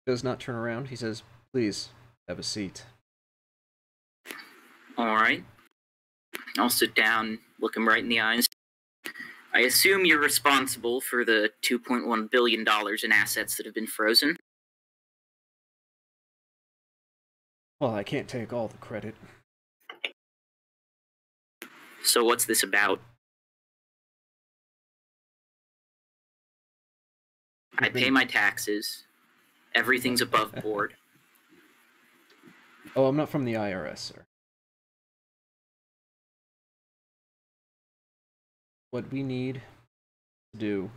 Does not turn around. He says, "Please have a seat." All right. I'll sit down, look him right in the eyes. I assume you're responsible for the $2.1 billion in assets that have been frozen. Well, I can't take all the credit. So what's this about? I pay my taxes. Everything's above board. Oh, I'm not from the IRS, sir. What we need to do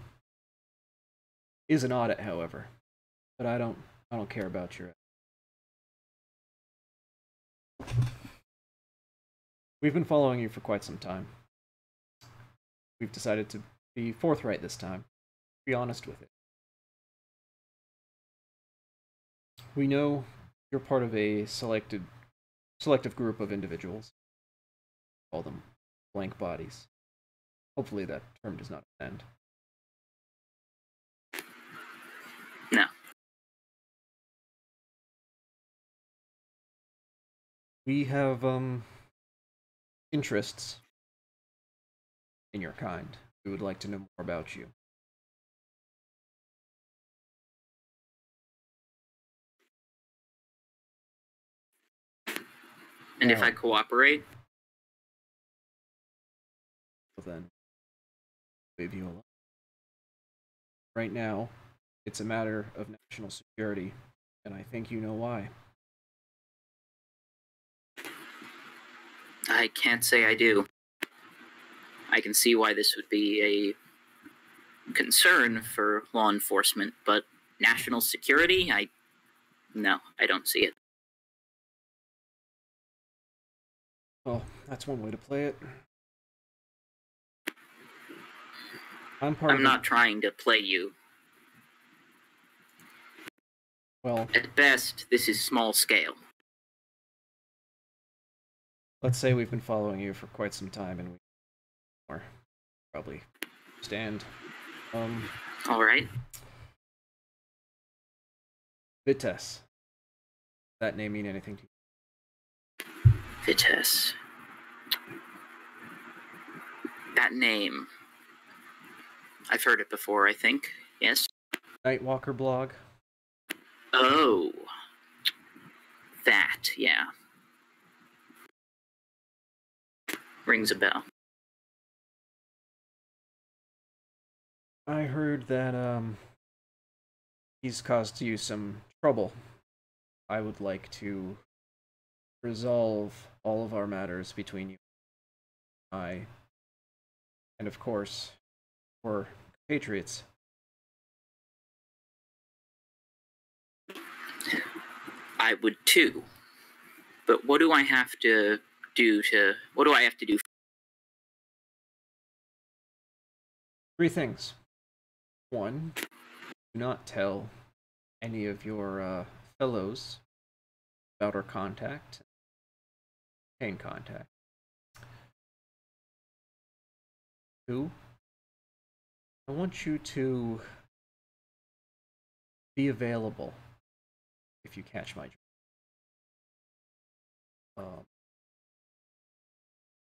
is an audit, however. But I don't care about your... We've been following you for quite some time. We've decided to be forthright this time. Be honest with it. We know you're part of a selective group of individuals. Call them blank bodies. Hopefully that term does not offend. No. We have interests in your kind. We would like to know more about you. And if I cooperate? Well then, leave you alone. Right now, it's a matter of national security, and I think you know why. I can't say I do. I can see why this would be a concern for law enforcement, but national security? No, I don't see it. Well, that's one way to play it. I'm not trying to play you. Well, at best, this is small scale. let's say we've been following you for quite some time, and we more probably stand. All right. Vitesse. That name mean anything to you? Vitesse. That name. I've heard it before, I think. Yes? Nightwalker blog? Oh. That, yeah. Rings a bell. I heard that, he's caused you some trouble. I would like to resolve all of our matters between you and I, and of course, for compatriots. I would too. But what do I have to do to... What do I have to do? 3 things. 1, do not tell any of your fellows about our contact. Maintain contact. 2, I want you to be available if you catch my drift.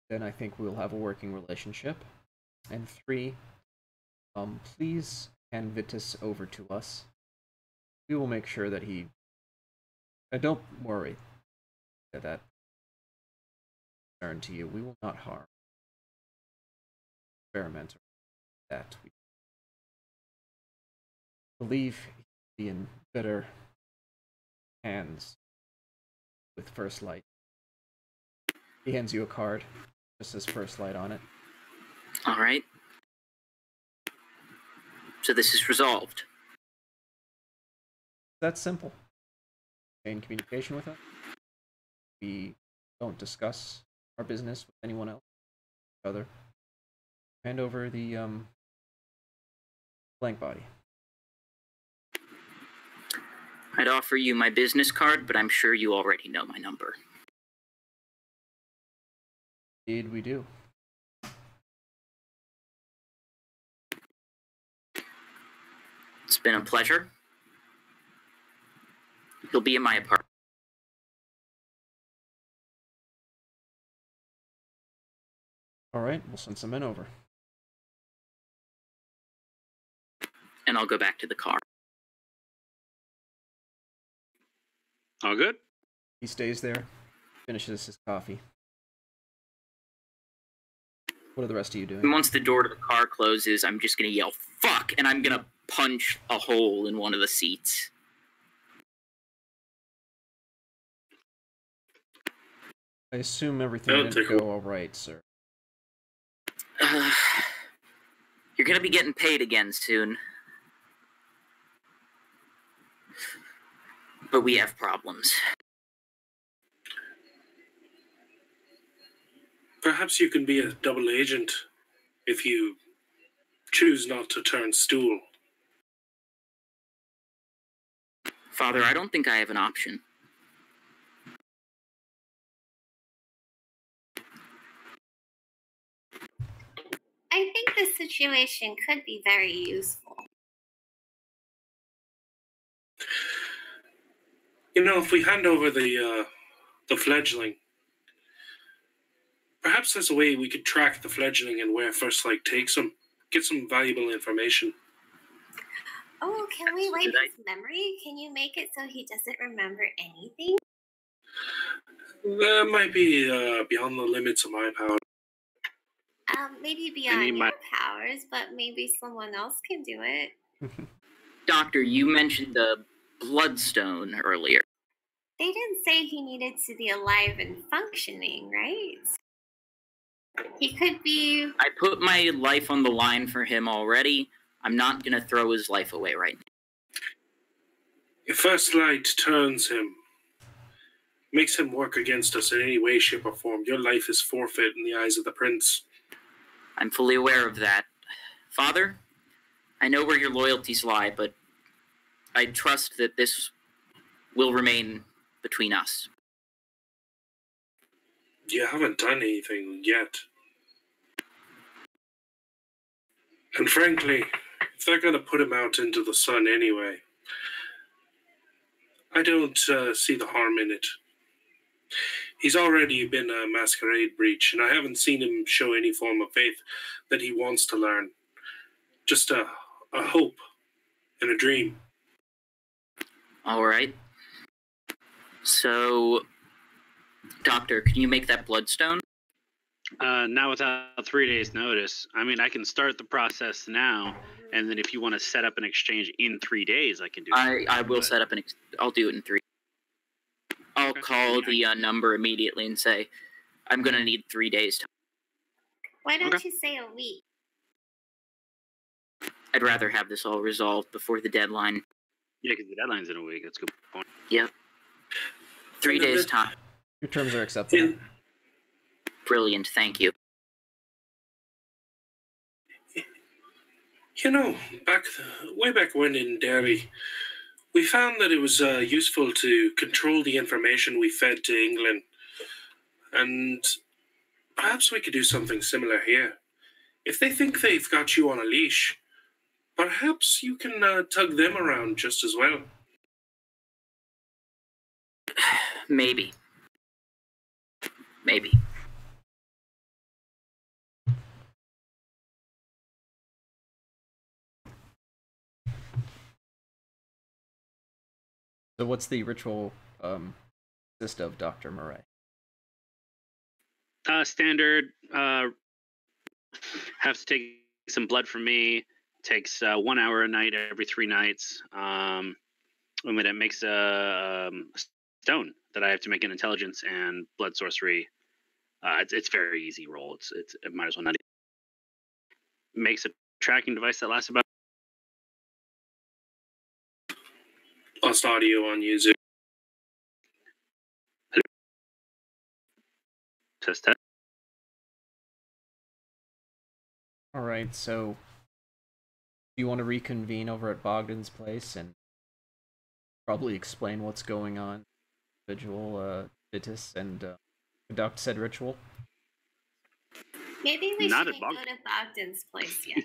Then I think we'll have a working relationship. And 3, please hand Vitus over to us. We will make sure that he... don't worry that concern to you. We will not harm experiment that. We believe he'll be in better hands with First Light. He hands you a card. Just says First Light on it. All right. So this is resolved. That's simple. Stay in communication with us. We don't discuss our business with anyone else. Other. Hand over the blank body. I'd offer you my business card, but I'm sure you already know my number. Indeed, we do. It's been a pleasure. You'll be in my apartment. All right, we'll send some men over. And I'll go back to the car. All good? He stays there, finishes his coffee. What are the rest of you doing? And once the door to the car closes, I'm just going to yell, fuck, and I'm going to punch a hole in one of the seats. I assume everything didn't go all right, sir. You're going to be getting paid again soon. But we have problems. Perhaps you can be a double agent if you choose not to turn stool. Father, I don't think I have an option. I think this situation could be very useful. You know, if we hand over the fledgling, perhaps there's a way we could track the fledgling and where First Light takes him. Get some valuable information. Oh, can we wipe his memory? Can you make it so he doesn't remember anything? That might be beyond the limits of my power. Maybe beyond your powers, but maybe someone else can do it. Doctor, you mentioned the bloodstone earlier. They didn't say he needed to be alive and functioning, right? He could be... I put my life on the line for him already. I'm not going to throw his life away right now. If First Light turns him, makes him work against us in any way, shape, or form, your life is forfeit in the eyes of the Prince. I'm fully aware of that. Father, I know where your loyalties lie, but I trust that this will remain between us. You haven't done anything yet. And frankly, if they're going to put him out into the sun anyway, I don't see the harm in it. He's already been a Masquerade breach, and I haven't seen him show any form of faith that he wants to learn. Just a hope and a dream. All right. So, Doctor, can you make that bloodstone? Not without 3 days' notice. I mean, I can start the process now, and then if you want to set up an exchange in 3 days, I can do it. I will set up I'll do it in 3. I'll call the number immediately and say, I'm going to need 3 days. Why don't you say a week? I'd rather have this all resolved before the deadline. Yeah, because the deadline's in a week. That's a good point. Yep. 3 days' time. Your terms are acceptable. Brilliant, thank you. You know, way back when in Derry, we found that it was useful to control the information we fed to England. And perhaps we could do something similar here. If they think they've got you on a leash, perhaps you can tug them around just as well. Maybe. So what's the ritual consist of, Dr. Murray? Standard, have to take some blood from me. Takes 1 hour a night every 3 nights. And then it makes a stone that I have to make an intelligence and blood sorcery. It's very easy roll. It might as well not. Makes a tracking device that lasts about. Lost audio on you, Zoom. Test. All right, so you want to reconvene over at Bogdan's place and probably explain what's going on, individual Vitus, and conduct said ritual? Maybe we shouldn't go to Bogdan's place yet.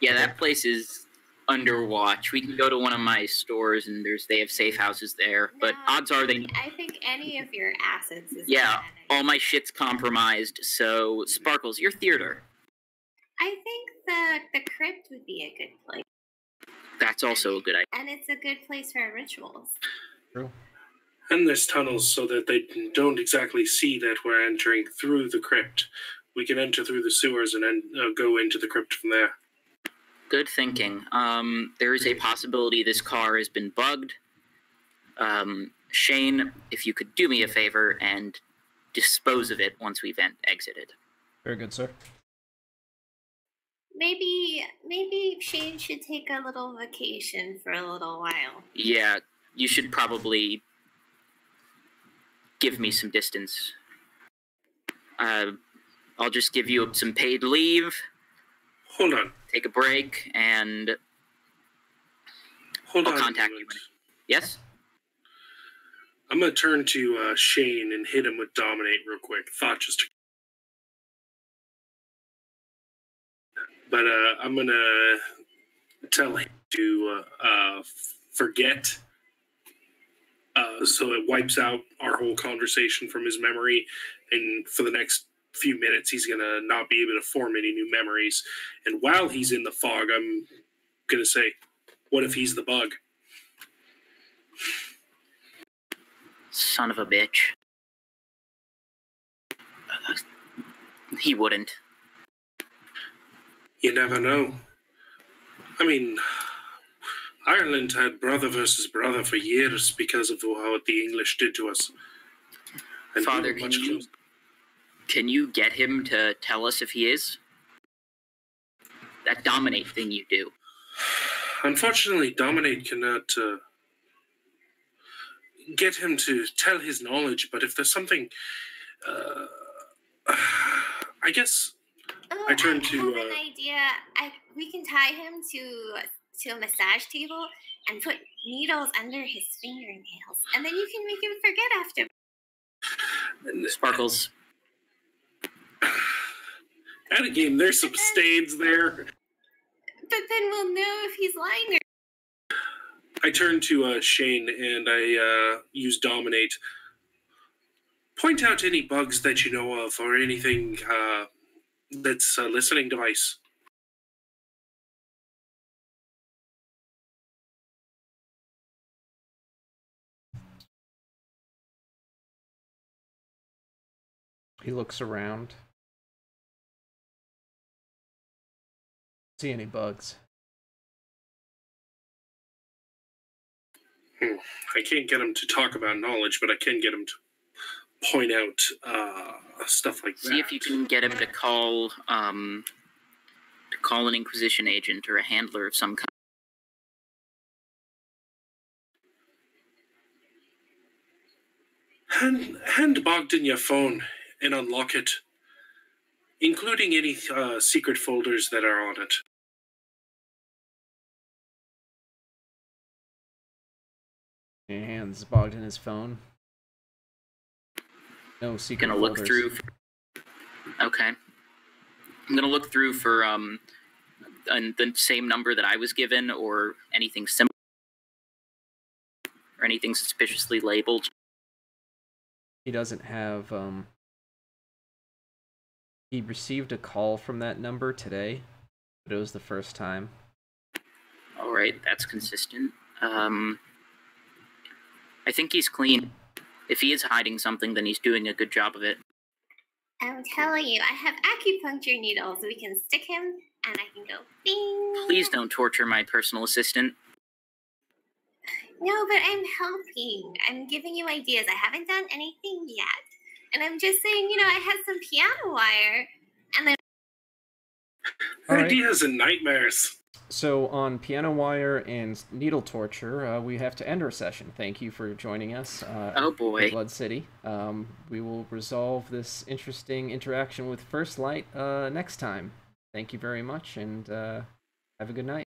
Yeah, that place is under watch. We can go to one of my stores, and they have safe houses there. But odds are I think any of your assets is yeah, all my shit's compromised. So Sparkles, your theater. I think the crypt would be a good place. That's also a good idea. And it's a good place for rituals. True. And there's tunnels so that they don't exactly see that we're entering through the crypt. We can enter through the sewers and then go into the crypt from there. Good thinking. There is a possibility this car has been bugged. Shane, if you could do me a favor and dispose of it once we've exited. Very good, sir. Maybe Shane should take a little vacation for a little while. Yeah, you should probably give me some distance. I'll just give you some paid leave. Hold on. Take a break, and I'll contact you. Yes? I'm going to turn to Shane and hit him with Dominate real quick. But I'm going to tell him to forget. So it wipes out our whole conversation from his memory. And for the next few minutes, he's going to not be able to form any new memories. And while he's in the fog, I'm going to say, what if he's the bug? Son of a bitch. He wouldn't. You never know. I mean, Ireland had brother versus brother for years because of what the English did to us. And Father, can you get him to tell us if he is? That Dominate thing you do. Unfortunately, Dominate cannot get him to tell his knowledge, but if there's something... I guess... I turn to... I have an idea. We can tie him to a massage table and put needles under his fingernails, and then you can make him forget after. Sparkles. At a game, there's some stains there. But then we'll know if he's lying or... I turn to Shane and I use Dominate. Point out any bugs that you know of or anything that's a listening device. He looks around. See any bugs? I can't get him to talk about knowledge, but I can get him to point out stuff like that. See if you can get him to call an Inquisition agent or a handler of some kind. Hand Bogdan your phone and unlock it, including any secret folders that are on it. He hands Bogdan his phone. No secret Gonna folders. look through. Okay. I'm gonna look through for the same number that I was given, or anything similar, or anything suspiciously labeled. He doesn't have. He received a call from that number today, but it was the first time. All right, that's consistent. I think he's clean. If he is hiding something, then he's doing a good job of it. I'm telling you, I have acupuncture needles. We can stick him, and I can go bing. Please don't torture my personal assistant. No, but I'm helping. I'm giving you ideas. I haven't done anything yet. And I'm just saying, I had some piano wire, and then... Ideas and nightmares. So on piano wire and needle torture, we have to end our session. Thank you for joining us. Oh boy. In Blood City. We will resolve this interesting interaction with First Light next time. Thank you very much, and have a good night.